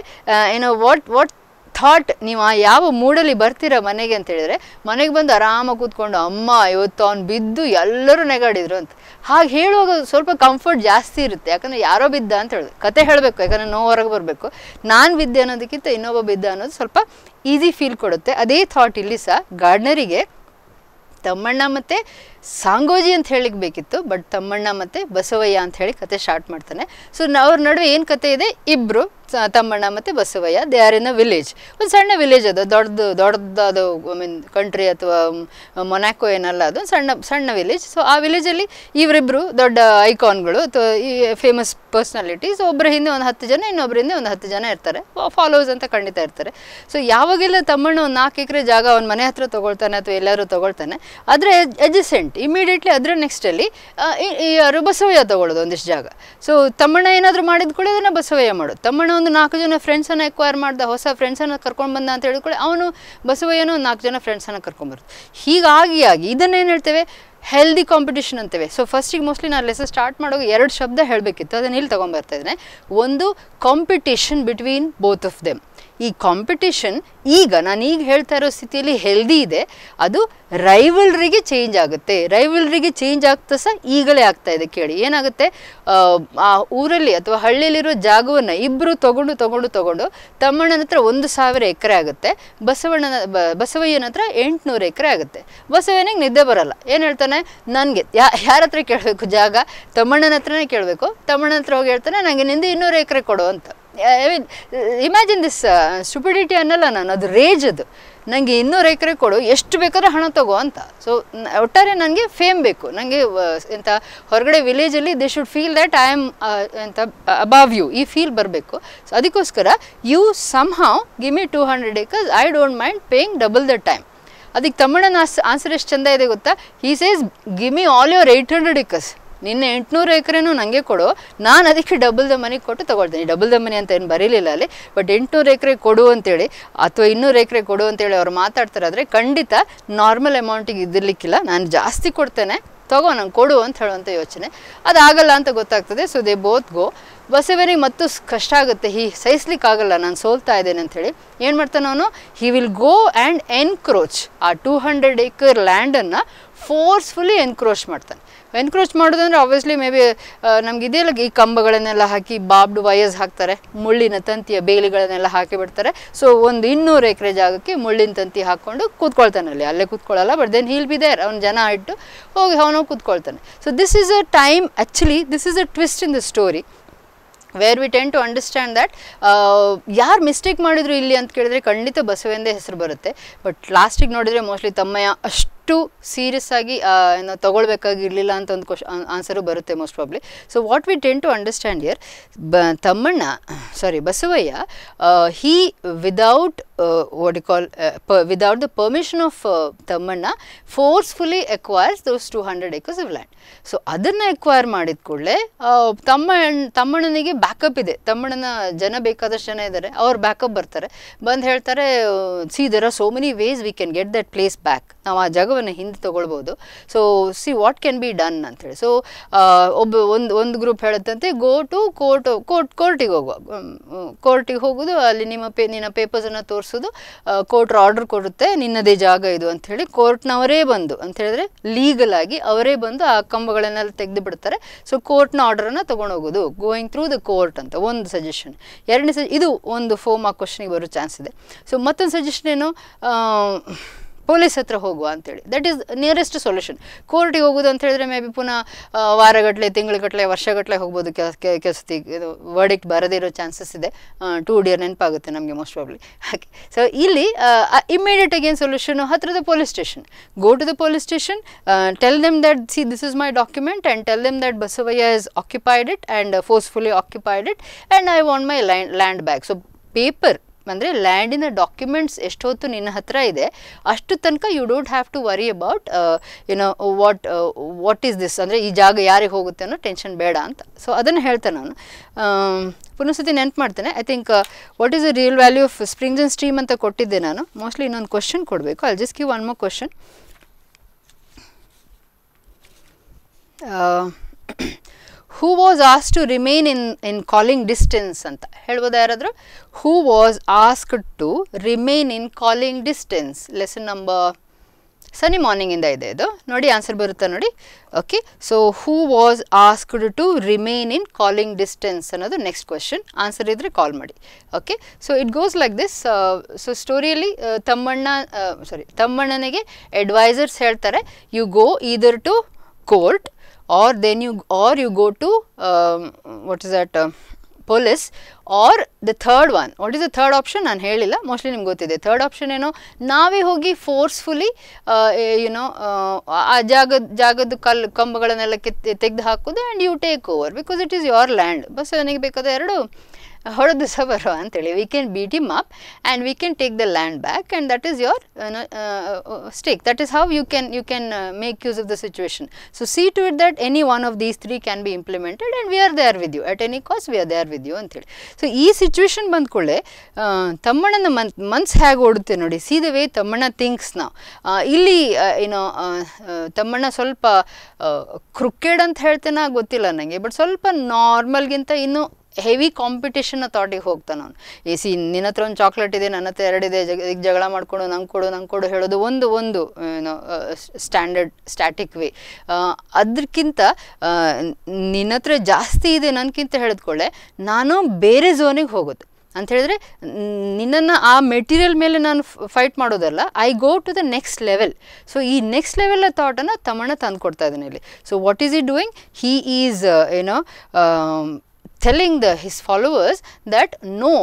ಏನೋ ವಾಟ್ ಥಾಟ್ ನೀವು ಯಾವ ಮೂಡಲ್ಲಿ ಬರ್ತೀರಾ ಮನೆಗೆ ಅಂತ ಹೇಳಿದ್ರೆ, ಮನೆಗೆ ಬಂದು ಆರಾಮಾಗಿ ಕೂತ್ಕೊಂಡು ಅಮ್ಮ ಇವತ್ತು ಅವ್ನು ಬಿದ್ದು ಎಲ್ಲರೂ ನೆಗಾಡಿದ್ರು ಅಂತ ಹಾಗೆ ಹೇಳುವಾಗ ಸ್ವಲ್ಪ ಕಂಫರ್ಟ್ ಜಾಸ್ತಿ ಇರುತ್ತೆ. ಯಾಕಂದರೆ ಯಾರೋ ಬಿದ್ದ ಅಂತ ಹೇಳೋದು, ಕತೆ ಹೇಳಬೇಕು, ಯಾಕಂದರೆ ನೋವು ಹೊರಗೆ ಬರಬೇಕು. ನಾನು ಬಿದ್ದೆ ಅನ್ನೋದಕ್ಕಿಂತ ಇನ್ನೊಬ್ಬ ಬಿದ್ದ ಅನ್ನೋದು ಸ್ವಲ್ಪ ಈಸಿ ಫೀಲ್ ಕೊಡುತ್ತೆ. ಅದೇ ಥಾಟ್ ಇಲ್ಲಿ ಸಹ ಗಾರ್ಡ್ನರಿಗೆ ತಮ್ಮಣ್ಣ ಮತ್ತು ಸಾಂಗೋಜಿ ಅಂತ ಹೇಳಿಕ್ಕೆ ಬೇಕಿತ್ತು, ಬಟ್ ತಮ್ಮಣ್ಣ ಮತ್ತು ಬಸವಯ್ಯ ಅಂತ ಹೇಳಿ ಕತೆ ಸ್ಟಾರ್ಟ್ ಮಾಡ್ತಾನೆ. ಸೊ ಅವ್ರ ನಡುವೆ ಏನು ಕತೆ ಇದೆ, ಇಬ್ಬರು ತಮ್ಮಣ್ಣ ಮತ್ತು Basavayya, they are in a village. ಒಂದು ಸಣ್ಣ ವಿಲೇಜ್ ಅದು, ದೊಡ್ಡದಾದ ಐ ಮೀನ್ ಕಂಟ್ರಿ ಅಥವಾ ಮೊನಾಕೋ ಏನಲ್ಲ, ಅದು ಸಣ್ಣ ವಿಲೇಜ್. ಸೊ ಆ ವಿಲೇಜಲ್ಲಿ ಇವರಿಬ್ಬರು ದೊಡ್ಡ ಐಕಾನ್ಗಳು ಅಥವಾ ಈ ಫೇಮಸ್ ಪರ್ಸ್ನಾಲಿಟೀಸ್. ಒಬ್ಬರ ಹಿಂದೆ ಒಂದು 10 ಜನ, ಇನ್ನೊಬ್ಬರ ಹಿಂದೆ ಒಂದು 10 ಜನ ಇರ್ತಾರೆ, ಫಾಲೋವರ್ಸ್ ಅಂತ ಖಂಡಿತ ಇರ್ತಾರೆ. ಸೊ ಯಾವಾಗೆಲ್ಲ ತಮ್ಮಣ್ಣ ಒಂದು 4 ಎಕರೆ ಜಾಗ ಅವನ ಮನೆ ಹತ್ರ ತೊಗೊಳ್ತಾನೆ ಅಥವಾ ಎಲ್ಲರೂ ತೊಗೊಳ್ತಾನೆ, ಆದರೆ ಅಡ್ಜಸೆಂಟ್ ಇಮಿಡಿಯೇಟ್ಲಿ ಅದರ ನೆಕ್ಸ್ಟಲ್ಲಿ ಯಾರು ಬಸವಯ್ಯ ತೊಗೊಳ್ಳೋದು ಒಂದಿಷ್ಟು ಜಾಗ. ಸೊ ತಮ್ಮಣ್ಣ ಏನಾದರೂ ಮಾಡಿದ ಕೂಡ ಅದನ್ನು ಬಸವಯ್ಯ ಮಾಡೋದು. ತಮ್ಮಣ್ಣ ಒಂದು 4 ಜನ ಫ್ರೆಂಡ್ಸನ್ನು ಎಕ್ವೈರ್ ಮಾಡ್ದ, ಹೊಸ ಫ್ರೆಂಡ್ಸನ್ನು ಕರ್ಕೊಂಡು ಬಂದ ಅಂತ ಹೇಳಿದ್ಕೊಳ್ಳಿ, ಅವನು ಬಸವಯ್ಯನೂ 4 ಜನ ಫ್ರೆಂಡ್ಸನ್ನು ಕರ್ಕೊಂಬರೋದು. ಹೀಗಾಗಿ ಇದನ್ನೇನು ಹೇಳ್ತೇವೆ, ಹೆಲ್ದಿ ಕಾಂಪಿಟೇಷನ್ ಅಂತೇವೆ. ಸೊ ಫಸ್ಟಿಗೆ ಮೋಸ್ಟ್ಲಿ ನಾನು ಲೆಸನ್ ಸ್ಟಾರ್ಟ್ ಮಾಡುವಾಗ 2 ಶಬ್ದ ಹೇಳಬೇಕಿತ್ತು, ಅದನ್ನು ಇಲ್ಲಿ ತೊಗೊಂಬರ್ತಾ ಇದ್ದೇನೆ. ಒಂದು competition between both of them. ಈ ಕಾಂಪಿಟೇಷನ್ ನಾನೀಗ ಹೇಳ್ತಾ ಇರೋ ಸ್ಥಿತಿಯಲ್ಲಿ ಹೆಲ್ದಿ ಇದೆ, ಅದು ರೈವಲ್ರಿಗೆ ಚೇಂಜ್ ಆಗುತ್ತೆ. ರೈವಲ್ರಿಗೆ ಚೇಂಜ್ ಆಗ್ತಾ ಸಹ ಈಗಲೇ ಆಗ್ತಾ ಇದೆ. ಕೇಳಿ ಏನಾಗುತ್ತೆ, ಆ ಊರಲ್ಲಿ ಅಥವಾ ಹಳ್ಳಿಯಲ್ಲಿರೋ ಜಾಗವನ್ನು ಇಬ್ಬರು ತಗೊಂಡು ತಮ್ಮಣ್ಣನ ಹತ್ರ 1000 ಎಕರೆ ಆಗುತ್ತೆ, ಬಸವಯ್ಯನ ಹತ್ರ 800 ಎಕರೆ ಆಗುತ್ತೆ. ಬಸವಯ್ಯನಿಗೆ ನಿದ್ದೆ ಬರಲ್ಲ. ಏನು ಹೇಳ್ತಾನೆ, ನನಗೆ ಯಾರ ಹತ್ರ ಕೇಳಬೇಕು ಜಾಗ, ತಮ್ಮಣ್ಣನ ಹತ್ರನೇ ಕೇಳಬೇಕು. ತಮ್ಮಣ್ಣನ ಹತ್ರ ಹೋಗಿ ಹೇಳ್ತಾನೆ, ನನಗೆ ನಿಂದು 200 ಎಕರೆ ಕೊಡು ಅಂತ. ಇಮ್ಯಾಜಿನ್ ದಿಸ್ ಸ್ಟುಪಿಡಿಟಿ ಅನ್ನಲ್ಲ ನಾನು, ಅದು ರೇಜ್. ಅದು ನನಗೆ 200 ಎಕರೆ ಕೊಡು, ಎಷ್ಟು ಬೇಕಾದ್ರೆ ಹಣ ತಗೋ ಅಂತ. ಸೊ ಒಟ್ಟಾರೆ ನನಗೆ ಫೇಮ್ ಬೇಕು, ನನಗೆ ಎಂಥ ಹೊರಗಡೆ ವಿಲೇಜಲ್ಲಿ they should feel that I am ಎಂಥ ಅಬಾವ್ ಯು, ಈ ಫೀಲ್ ಬರಬೇಕು. ಸೊ ಅದಕ್ಕೋಸ್ಕರ you somehow give me 200 acres, I don't mind paying double the time. ಅದಕ್ಕೆ ತಮ್ಮಣ್ಣನ ಆನ್ಸರ್ ಎಷ್ಟು ಚೆಂದ ಇದೆ ಗೊತ್ತಾ, he says give me all your 800 acres, ನಿನ್ನೆ 800 ಎಕರೆನೂ ನನಗೆ ಕೊಡು, ನಾನು ಅದಕ್ಕೆ ಡಬಲ್ ದ ಮನಿ ಕೊಟ್ಟು ತೊಗೊಳ್ತೀನಿ. ಡಬಲ್ ದ ಮನಿ ಅಂತ ಏನು ಬರೀಲಿಲ್ಲ ಅಲ್ಲಿ, ಬಟ್ 800 ಎಕರೆ ಕೊಡು ಅಂತೇಳಿ ಅಥವಾ 200 ಎಕರೆ ಕೊಡು ಅಂತೇಳಿ ಅವ್ರು ಮಾತಾಡ್ತಾರೆ. ಆದರೆ ಖಂಡಿತ ನಾರ್ಮಲ್ ಅಮೌಂಟಿಗೆ ಇದಿರಲಿಕ್ಕಿಲ್ಲ, ನಾನು ಜಾಸ್ತಿ ಕೊಡ್ತೇನೆ, ತಗೋ ನಂಗೆ ಕೊಡು ಅಂತ ಹೇಳುವಂಥ ಯೋಚನೆ. ಅದಾಗಲ್ಲ ಅಂತ ಗೊತ್ತಾಗ್ತದೆ. ಸೊ ದೇ ಬೋತ್ ಗೋ. ಬಸವನಿಗೆ ಮತ್ತು ಕಷ್ಟ ಆಗುತ್ತೆ, ಸಹಿಸ್ಲಿಕ್ಕಾಗಲ್ಲ, ನಾನು ಸೋಲ್ತಾ ಇದ್ದೇನೆ ಅಂಥೇಳಿ ಏನು ಮಾಡ್ತಾನೆ ಅವನು, he will go and encroach ಆ 200 acre ಲ್ಯಾಂಡನ್ನು ಫೋರ್ಸ್ಫುಲಿ ಎನ್ಕ್ರೋಚ್ ಮಾಡ್ತಾನೆ. ಎನ್ಕ್ರೋಚ್ ಮಾಡೋದಂದ್ರೆ ಆಬ್ವಿಯಸ್ಲಿ ಮೇ ಬಿ ನಮ್ಗೆ ಇದೆಯಲ್ಲ, ಈ ಕಂಬಗಳನ್ನೆಲ್ಲ ಹಾಕಿ ಬಾಬ್ಡ್ ವಯರ್ಸ್ ಹಾಕ್ತಾರೆ, ಮುಳ್ಳಿನ ತಂತಿಯ ಬೇಲಿಗಳನ್ನೆಲ್ಲ ಹಾಕಿಬಿಡ್ತಾರೆ. ಸೊ ಒಂದು 200 ಎಕರೆ ಜಾಗಕ್ಕೆ ಮುಳ್ಳಿನ ತಂತಿ ಹಾಕ್ಕೊಂಡು ಕೂತ್ಕೊಳ್ತಾನಲ್ಲಿ, ಅಲ್ಲೇ ಕೂತ್ಕೊಳ್ಳಲ್ಲ, but then he'll be there, ಅವ್ನ ಜನ ಇಟ್ಟು ಹೋಗಿ ಅವನು ಕೂತ್ಕೊಳ್ತಾನೆ. So this is a time, actually this is a twist in the story where we tend to understand that ಯಾರು ಮಿಸ್ಟೇಕ್ ಮಾಡಿದ್ರು ಇಲ್ಲಿ ಅಂತ ಕೇಳಿದ್ರೆ ಖಂಡಿತ ಬಸವೆಂದೇ ಹೆಸರು ಬರುತ್ತೆ. ಬಟ್ ಲಾಸ್ಟಿಗೆ ನೋಡಿದರೆ ಮೋಸ್ಟ್ಲಿ ತಮ್ಮಯ್ಯ ಅಷ್ಟು ಸೀರಿಯಸ್ ಆಗಿ ಏನೋ ತೊಗೊಳ್ಬೇಕಾಗಿರಲಿಲ್ಲ ಅಂತ ಒಂದು ಆನ್ಸರು ಬರುತ್ತೆ most probably. So what we tend to understand here, Basavayya, he without what you call without the permission of Thammanna forcefully acquires those 200 acres of land. So ಅದನ್ನು ಎಕ್ವೈರ್ ಮಾಡಿದ ಕೂಡಲೇ ತಮ್ಮಣ್ಣನಿಗೆ ಬ್ಯಾಕಪ್ ಇದೆ. ತಮ್ಮಣ್ಣನ ಜನ ಬೇಕಾದಷ್ಟು ಜನ ಇದ್ದಾರೆ, ಅವ್ರು ಬ್ಯಾಕಪ್ ಬರ್ತಾರೆ, ಬಂದು ಹೇಳ್ತಾರೆ, see there are so many ways we can get that place back, ನಾವು ಆ ಜಾಗವನ್ನು ಹಿಂದೆ ತೊಗೊಳ್ಬೋದು. So see what can be done ಅಂತೇಳಿ. ಸೊ ಒಂದು ಗ್ರೂಪ್ ಹೇಳುತ್ತಂತೆ, ಗೋ ಟು ಕೋರ್ಟಿಗೆ ಹೋಗುವ, ಕೋರ್ಟಿಗೆ ಹೋಗೋದು, ಅಲ್ಲಿ ನಿನ್ನ ಪೇಪರ್ಸನ್ನು ತೋರಿಸೋದು, ಕೋರ್ಟ್ ಆರ್ಡರ್ ಕೊಡುತ್ತೆ ನಿನ್ನದೇ ಜಾಗ ಇದು ಅಂಥೇಳಿ, ಕೋರ್ಟ್ನವರೇ ಬಂದು ಅಂತ ಹೇಳಿದ್ರೆ ಲೀಗಲ್ ಆಗಿ ಅವರೇ ಬಂದು ಆ ಕಂಬಗಳನ್ನೆಲ್ಲ ತೆಗೆದು ಬಿಡ್ತಾರೆ. ಸೊ ಕೋರ್ಟ್ನ ಆರ್ಡರನ್ನು ತೊಗೊಂಡೋಗೋದು, ಗೋಯಿಂಗ್ ಥ್ರೂ ದ ಕೋರ್ಟ್ ಅಂತ ಒಂದು ಸಜೆಷನ್. ಎರಡನೇ ಇದು ಒಂದು ಫೋಮ್ ಆ ಕ್ವಶನಿಗೆ ಬರೋ ಚಾನ್ಸ್ ಇದೆ. ಸೊ ಮತ್ತೊಂದು ಸಜೆಷನ್ ಏನು, ಪೊಲೀಸ್ ಹತ್ರ ಹೋಗುವ ಅಂತೇಳಿ, ದಟ್ ಈಸ್ ನಿಯರೆಸ್ಟ್ ಸೊಲ್ಯೂಷನ್. ಕೋರ್ಟಿಗೆ ಹೋಗೋದು ಅಂತ ಹೇಳಿದ್ರೆ ಮೇ ಬಿ ಪುನಃ ವಾರಗಟ್ಟಲೆ, ತಿಂಗಳಗಟ್ಟಲೆ, ವರ್ಷಗಟ್ಟಲೆ ಹೋಗ್ಬೋದು. ಕೆಲಸತಿ ವರ್ಡಿಕ್ಟ್ ಬರದೇ ಇರೋ ಚಾನ್ಸಸ್ ಇದೆ. 2 ಡಿಯರ್ ನೆನಪಾಗುತ್ತೆ ನಮಗೆ ಮೋಸ್ಟ್ ಪ್ರಾಬ್ಲಿ. ಹಾಗೆ ಸೊ ಇಲ್ಲಿ ಇಮಿಡಿಯೇಟಾಗಿ ಏನು ಸೊಲ್ಯೂಷನು, ಹತ್ತಿರದ police station, go to the police station, tell them that see this is my document and tell them that Basavayya is occupied it and forcefully occupied it and I want my land back. So paper ಅಂದರೆ ಲ್ಯಾಂಡಿನ documents ಎಷ್ಟೊತ್ತು ನಿನ್ನ ಹತ್ರ ಇದೆ ಅಷ್ಟು ತನಕ you don't have to worry about you know what is this, ಅಂದರೆ ಈ ಜಾಗ ಯಾರಿಗೆ ಹೋಗುತ್ತೆ ಅನ್ನೋ ಟೆನ್ಷನ್ ಬೇಡ ಅಂತ. ಸೊ ಅದನ್ನು ಹೇಳ್ತೇನೆ ನಾನು. ಪುನಃಸತಿ ನೆನ್ಪು ಮಾಡ್ತೇನೆ. I think what is the real value of springs and stream ಅಂತ ಕೊಟ್ಟಿದ್ದೆ ನಾನು. ಮೋಸ್ಟ್ಲಿ ಇನ್ನೊಂದು ಕ್ವಶನ್ ಕೊಡಬೇಕು. I just give one more question. who was asked to remain in calling distance ಅಂತ ಹೇಳ್ಬೋದಾ ಯಾರಾದರೂ? who was asked to remain in calling distance, lesson number ಸನಿ morning ಇಂದ ಇದೆ ಇದು. ನೋಡಿ ಆನ್ಸರ್ ಬರುತ್ತಾ ನೋಡಿ. Okay, so who was asked to remain in calling distance ಅನ್ನೋದು ನೆಕ್ಸ್ಟ್ ಕ್ವೆಶನ್. ಆನ್ಸರ್ ಇದ್ದರೆ ಕಾಲ್ ಮಾಡಿ. Okay, so it goes like this. So ಸ್ಟೋರಿಯಲ್ಲಿ ತಮ್ಮಣ್ಣನಿಗೆ ಅಡ್ವೈಸರ್ಸ್ ಹೇಳ್ತಾರೆ, you go either to court or then you go to what is that police, or the third one. What is the third option? ನಾನು ಹೇಳಿಲ್ಲ, mostly ನಿಮ್ಗೆ ಗೊತ್ತಿದೆ. Third option ಏನೋ, ನಾವೇ ಹೋಗಿ ಫೋರ್ಸ್ಫುಲಿ ಯುನೋ ಆ ಜಾಗದ ಕಂಬಗಳನ್ನೆಲ್ಲ ತೆಗೆದು ಹಾಕೋದು and you take over because it is your land. ಬಸ್ ನನಗೆ ಬೇಕಾದ ಎರಡು ಹೊಡೆದು ಬರೋ ಅಂತೇಳಿ we can beat him up and we can take the land back and that is your stake. That is how you can make use of the situation. So see to it that any one of these three can be implemented and we are there with you at any cost, V are there with you ಅಂತೇಳಿ. So ಈ situation ಬಂದ್ಕೊಳ್ಳೆ ತಮ್ಮಣ್ಣನ ಮನ್ಸು ಹೇಗೆ ಓಡುತ್ತೆ ನೋಡಿ. See the way Thammanna thinks ನಾವು. ಇಲ್ಲಿ ಏನೋ ತಮ್ಮಣ್ಣ ಸ್ವಲ್ಪ ಕ್ರಿಕೆಟ್ ಅಂತ ಹೇಳ್ತೇನೆ ಗೊತ್ತಿಲ್ಲ ನನಗೆ, ಬಟ್ ಸ್ವಲ್ಪ ನಾರ್ಮಲ್ಗಿಂತ ಇನ್ನೂ ಹೆವಿ ಕಾಂಪಿಟೇಷನ್ನ ಥಾಟಿಗೆ ಹೋಗ್ತಾನೆ ಅವನು. ನಿನ್ನ ಹತ್ರ ಒಂದು ಚಾಕ್ಲೇಟ್ ಇದೆ, ನನ್ನ ಹತ್ರ ಎರಡಿದೆ, ಈಗ ಜಗಳ ಮಾಡಿಕೊಂಡು ನಂಗೆ ಕೊಡು ಹೇಳೋದು ಒಂದು ಏನೋ ಸ್ಟ್ಯಾಟಿಕ್ ವೇ. ಅದಕ್ಕಿಂತ ನಿನ್ನ ಹತ್ರ ಜಾಸ್ತಿ ಇದೆ ನನಗಿಂತ ಹೇಳಿದ್ಕೊಳ್ಳೆ ನಾನು ಬೇರೆ ಝೋನಿಗೆ ಹೋಗುತ್ತೆ ಅಂತ ಹೇಳಿದ್ರೆ ನಿನ್ನನ್ನು ಆ ಮೆಟೀರಿಯಲ್ ಮೇಲೆ ನಾನು ಫೈಟ್ ಮಾಡೋದಲ್ಲ, I go to the next level. So ಈ ನೆಕ್ಸ್ಟ್ ಲೆವೆಲ್ ಥಾಟನ್ನು ತಮ್ಮಣ್ಣ ತಂದು ಕೊಡ್ತಾ ಇದ್ದಾನೆ ಇಲ್ಲಿ. So what is he doing? He is telling his followers that no,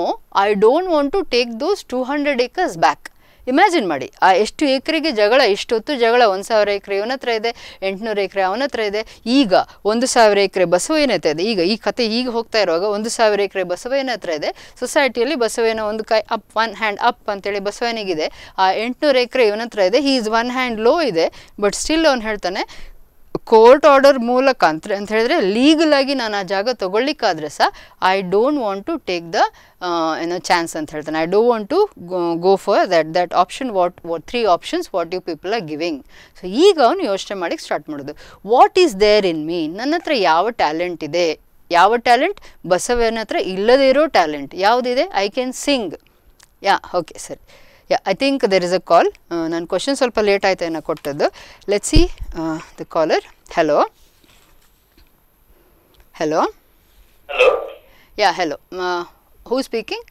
I don't want to take those 200 acres back. Imagine ಮಾಡಿ, ಆ ಎಷ್ಟು ಎಕರೆಗೆ ಜಗಳ, ಇಷ್ಟೊತ್ತು ಜಗಳ. 1000 ಎಕರೆ ಇವನ ಹತ್ರ ಇದೆ, 800 ಎಕರೆ ಅವನ ಹತ್ರ ಇದೆ. ಈಗ 1000 ಎಕರೆ ಬಸವಯ್ಯನ ಹತ್ರ ಇದೆ. ಈಗ ಈ ಕತೆ ಈಗ ಹೋಗ್ತಾ ಇರುವಾಗ 1000 ಎಕರೆ ಬಸವಯ್ಯನ ಹತ್ರ ಇದೆ. ಸೊಸೈಟಿಯಲ್ಲಿ ಬಸವಯ್ಯನ ಒಂದು ಕೈ ಅಪ್, ಒನ್ ಹ್ಯಾಂಡ್ ಅಪ್ ಅಂತೇಳಿ ಬಸವಯ್ಯನಿಗಿದೆ. ಆ 800 ಎಕರೆ ಇವನ ಹತ್ರ ಇದೆ. He is one hand low ಇದೆ. ಬಟ್ ಸ್ಟಿಲ್ ಅವ್ನು ಹೇಳ್ತಾನೆ, ಕೋರ್ಟ್ ಆರ್ಡರ್ ಮೂಲಕ ಅಂತ ಹೇಳಿದ್ರೆ ಲೀಗಲಾಗಿ ನಾನು ಆ ಜಾಗ ತೊಗೊಳ್ಳಿಕ್ಕಾದ್ರೆ ಸಹ I don't want to take the chance ಅಂತ ಹೇಳ್ತಾನೆ. I don't want to go for that option. What 3 options what you people are giving. So ಈಗ ಅವನು ಯೋಚನೆ ಮಾಡಿ ಸ್ಟಾರ್ಟ್ ಮಾಡೋದು. What is there in me? ನನ್ನ ಹತ್ರ ಯಾವ ಟ್ಯಾಲೆಂಟ್ ಇದೆ? ಯಾವ ಟ್ಯಾಲೆಂಟ್? ಬಸವನ ಹತ್ರ ಇಲ್ಲದೇ ಇರೋ ಟ್ಯಾಲೆಂಟ್ ಯಾವುದಿದೆ? I can sing. Yeah, okay ಸರಿ. Yeah, I think there is a call. ನನ್ನ ಕ್ವಶನ್ ಸ್ವಲ್ಪ ಲೇಟ್ ಆಯ್ತು ಏನೋ ಕೊಟ್ಟದ್ದು. Let's see the caller. Hello hello hello. Yeah hello, who speaking?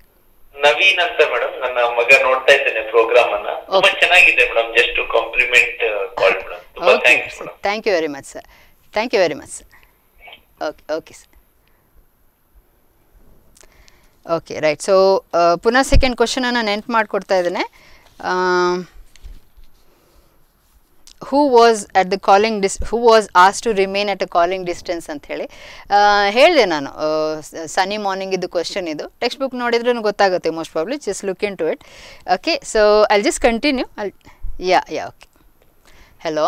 Naveen ಅಂತ ಮೇಡಮ್. ನನ್ನ ಮಗ ನೋಡ್ತಾ ಇದ್ದೇನೆ ಪ್ರೋಗ್ರಾಮ್ ಅನ್ನ. ತುಂಬಾ ಚೆನ್ನಾಗಿದೆ madam. Just compliment call madam. ತುಂಬಾ thanks madam. Thank you very much sir. Thank you very much sir. Okay sir. Okay right. So ಪುನಃ ಸೆಕೆಂಡ್ ಕ್ವಶನನ್ನು ನೆನ್ಪು ಮಾಡಿಕೊಡ್ತಾ ಇದ್ದೇನೆ. Who was at the calling who was as to remain at a calling distance ಅಂತ ಹೇಳಿ ಹೇಳಿದೆ ನಾನು. ಸನಿ morning ಇದು ಕ್ವಶನ್. ಇದು ಟೆಕ್ಸ್ಟ್ ಬುಕ್ ನೋಡಿದ್ರೂ ಗೊತ್ತಾಗುತ್ತೆ most probably. Just look in to it. Okay, so I just continue. Yeah okay. Hello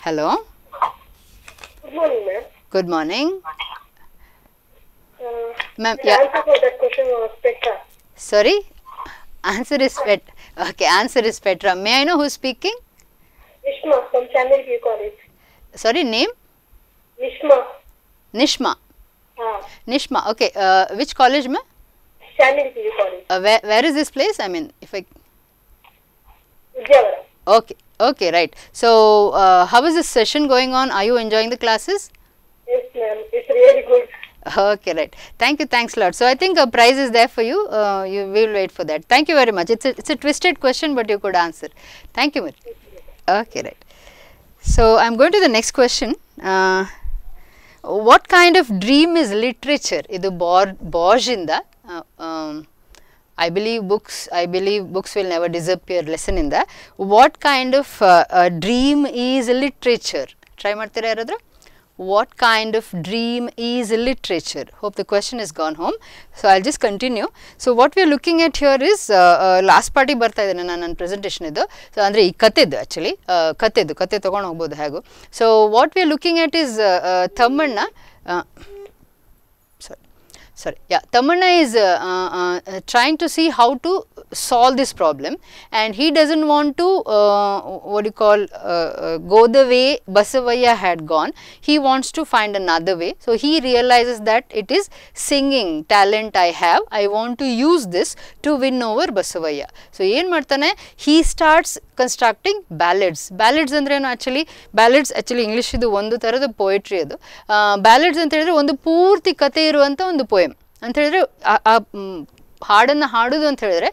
hello. Good morning ma'am. Yeah, answer for that question was Petra. Sorry, answer is okay, answer is Petra. May I know who's speaking? Nishma from Channel View College. Sorry, name? Nishma. Nishma, okay. Which college ma'am? Channel View College. Where is this place? I mean, if I Vijayawada. Okay, right. So how is this session going on? Are you enjoying the classes? Yes ma'am, it's really good. Okay, right. Thank you. Thanks a lot. So I think a prize is there for you. You will wait for that. Thank you very much. It's a twisted question, but you could answer. Thank you much. Okay, right. So I'm going to the next question. What kind of dream is literature? Idu Borges inda. I believe books will never disappear. Lesson in that. What kind of dream is literature? Try ಮಾಡ್ತೀರಾ ಯಾರಾದರೂ? what kind of dream is literature? Hope the question is gone home. So I'll just continue. So what we are looking at here is last party ಬರ್ತಾ ಇದೆ ನನ್ನ presentation ಇದು. So ಅಂದ್ರೆ ಈ ಕಥೆದು actually ಕಥೆ ತಗೊಂಡು ಹೋಗಬಹುದು ಹೇಗೋ. So what we are looking at is Thammanna Tamanna is trying to see how to solve this problem, and he doesn't want to go the way Basavaya had gone. He wants to find another way. So he realizes that it is singing talent I have. I want to use this to win over Basavaya. So ಏನು ಮಾಡ್ತಾನೆ, he starts constructing ballads. Ballads ಅಂದ್ರೆ ಏನು ballads actually English ಇದು ಒಂದು ತರದ poetry ಅದು. Ballads ಅಂತ ಹೇಳಿದ್ರೆ ಒಂದು ಪೂರ್ತಿ ಕಥೆ ಇರುವಂತ ಒಂದು poem ಅಂತ ಹೇಳಿದ್ರೆ ಹಾಡನ್ನು ಹಾಡೋದು ಅಂತ ಹೇಳಿದ್ರೆ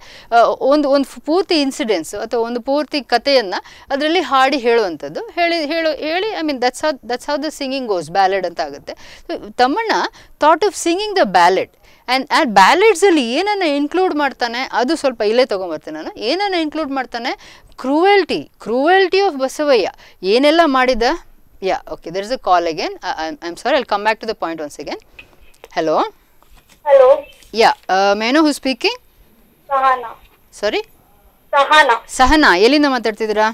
ಒಂದು ಪೂರ್ತಿ ಇನ್ಸಿಡೆನ್ಸ್ ಅಥವಾ ಒಂದು ಪೂರ್ತಿ ಕಥೆಯನ್ನು ಅದರಲ್ಲಿ ಹಾಡಿ ಹೇಳುವಂಥದ್ದು ಹೇಳಿ I mean that's how the singing goes, ballad ಅಂತ ಆಗುತ್ತೆ. Tammanna thought of singing the ballad and ಬ್ಯಾಲೆಡ್ಸಲ್ಲಿ ಏನನ್ನು ಇನ್ಕ್ಲೂಡ್ ಮಾಡ್ತಾನೆ ಅದು ಸ್ವಲ್ಪ ಇಲ್ಲೇ ತೊಗೊಂಬರ್ತೇನೆ ನಾನು. ಏನನ್ನು ಇನ್ಕ್ಲೂಡ್ ಮಾಡ್ತಾನೆ, ಕ್ರೂವೆಲ್ಟಿ ಆಫ್ ಬಸವಯ್ಯ ಏನೆಲ್ಲ ಮಾಡಿದ. Yeah okay, there is a call again. I am sorry, I will come back to the point once again. Hello. Hello. Yeah. May I know who's speaking? Sahana. Sorry? Sahana. ಎಲ್ಲಿಂದ ಮಾತಾಡ್ತಿದ್ದೀರಾ?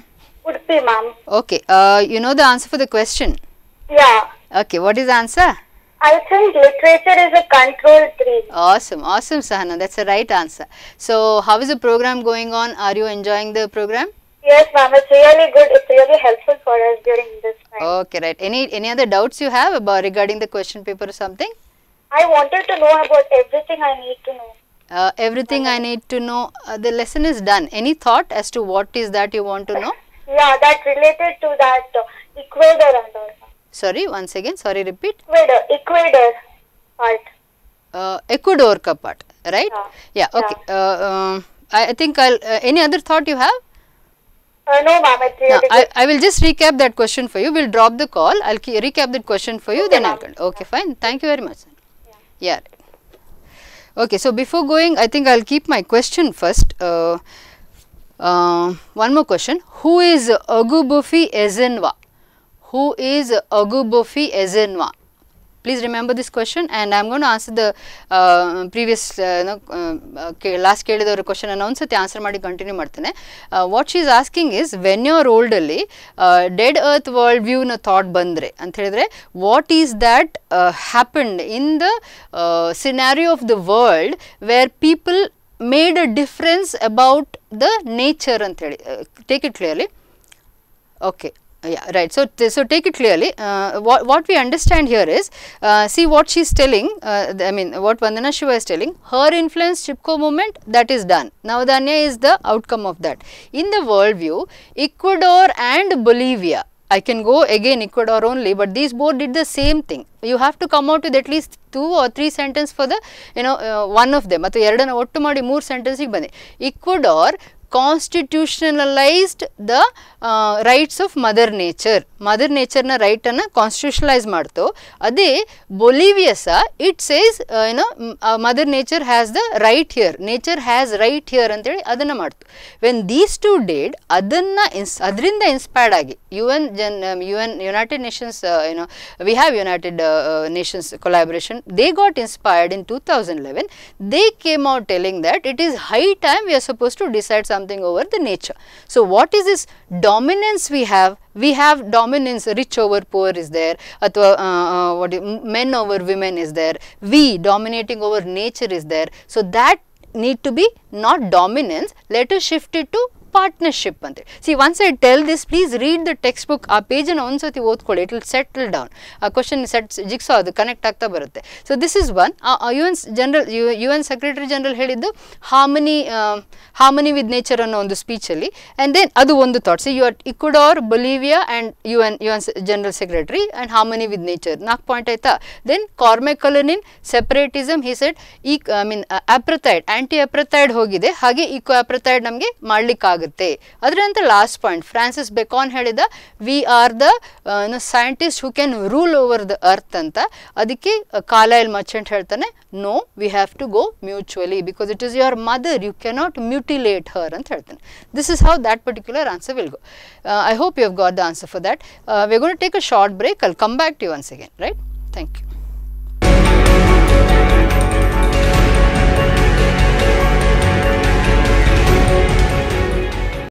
Udupi, ma'am. Okay. You know the answer for the question? Yeah. Okay. What is the answer? I think literature is a controlled dream. Awesome, Sahana. That's the right answer. So, how is the program going on? Are you enjoying the program? Yes, ma'am. It's really good. It's really helpful for us during this time. Okay, right. Any other doubts you have about regarding the question paper or something? I wanted to know about everything I need to know. Everything I need to know. The lesson is done. Any thought as to what is that you want to know? Yeah, that related to that equator and all. Sorry, once again. Sorry, repeat. Equator part. Ecuador ka part, right? Yeah. Okay. I think I'll. Any other thought you have? No, ma'am. It's really good. I will just recap that question for you. We'll drop the call. I'll recap that question for you. Okay, then I'll. Okay, fine. Thank you very much. Yeah. Okay, so before going, I think I'll keep my question first. One more question. Who is Ogubufi Ezenwa? Who is Ogubufi Ezenwa? Please remember this question, and I'm going to answer the previous last ಕೇಳಿದವರ question ಅನ್ನು ಒಂದ್ಸತಿ answer ಮಾಡಿ continue ಮಾಡ್ತೇನೆ. What she is asking is, when your ಓಲ್ಡಲ್ಲಿ dead earth world ವ್ಯೂನ thought ಬಂದರೆ ಅಂತ ಹೇಳಿದ್ರೆ, what is that happened in the scenario of the world where people made a difference about the nature ಅಂತ ಹೇಳಿ. Take it clearly. Okay. Yeah, right. So take it clearly. What we understand here is, see what she's telling. I mean, what Vandana Shiva is telling. Her influence, Chipko movement, that is done. Navadanya is the outcome of that. In the world view, Ecuador and Bolivia. I can go again Ecuador only, but these both did the same thing. You have to come out with at least 2 or 3 sentences for the one of them. ಅಥವಾ ಎರಡನ್ನ ಒಟ್ಟು ಮಾಡಿ 3 ಸೆಂಟೆನ್ಸಿಗೆ ಬನ್ನಿ. Ecuador constitutionalized the rights of mother nature. Mother nature na right anna constitutionalize ಮಾಡ್ತು. ಅದೇ Bolivia it says mother nature has the right here, nature has right here ಅಂತೇಳಿ ಅದನ್ನ ಮಾಡ್ತು. when these two did ಅದರಿಂದ inspired ಆಗಿ UN United Nations we have United Nations collaboration, they got inspired in 2011. they came out telling that it is high time we are supposed to decide something over the nature. So what is this dominance we have? We have dominance, rich over poor is there, men over women is there, we dominating over nature is there. So that need to be not dominance, let us shift it to partnership ante. See, once I tell this, please read the textbook. ಆ ಪೇಜನ್ನು ಒಂದ್ಸತಿ ಓದ್ಕೊಳ್ಳಿ, it will settle down. ಆ question jigsaw ಅದು connect ಆಗ್ತಾ ಬರುತ್ತೆ. So this is one. UN secretary general ಹೇಳಿದ್ದು harmony with nature ಅನ್ನೋ ಒಂದು ಸ್ಪೀಚಲ್ಲಿ. ಆ್ಯಂಡ್ ದೆನ್ ಅದು ಒಂದು thought. See Ecuador, Bolivia and UN general secretary and harmony with nature 4 point ಆಯ್ತಾ. Then Cormac Cullinan separatism, he said anti apartheid ಹೋಗಿದೆ, ಹಾಗೆ eco ಅಪ್ರಥೈಡ್ ನಮಗೆ ಮಾಡ್ಲಿಕ್ಕಾಗಲ್ಲ ಆಗುತ್ತೆ. ಅದರಂತೆ ಲಾಸ್ಟ್ ಪಾಯಿಂಟ್ ಫ್ರಾನ್ಸಿಸ್ ಬೆಕಾನ್ ಹೇಳಿದ we are the scientist who can rule over the earth ಅಂತ. ಅದಕ್ಕೆ Carolyn Merchant ಹೇಳ್ತಾನೆ no, we have to go mutually because it is your mother, you cannot mutilate her ಅಂತ ಹೇಳ್ತಾನೆ. This is how that particular answer will go. I hope you have got the answer for that. We are going to take a short break. I'll come back to you once again, right? Thank you.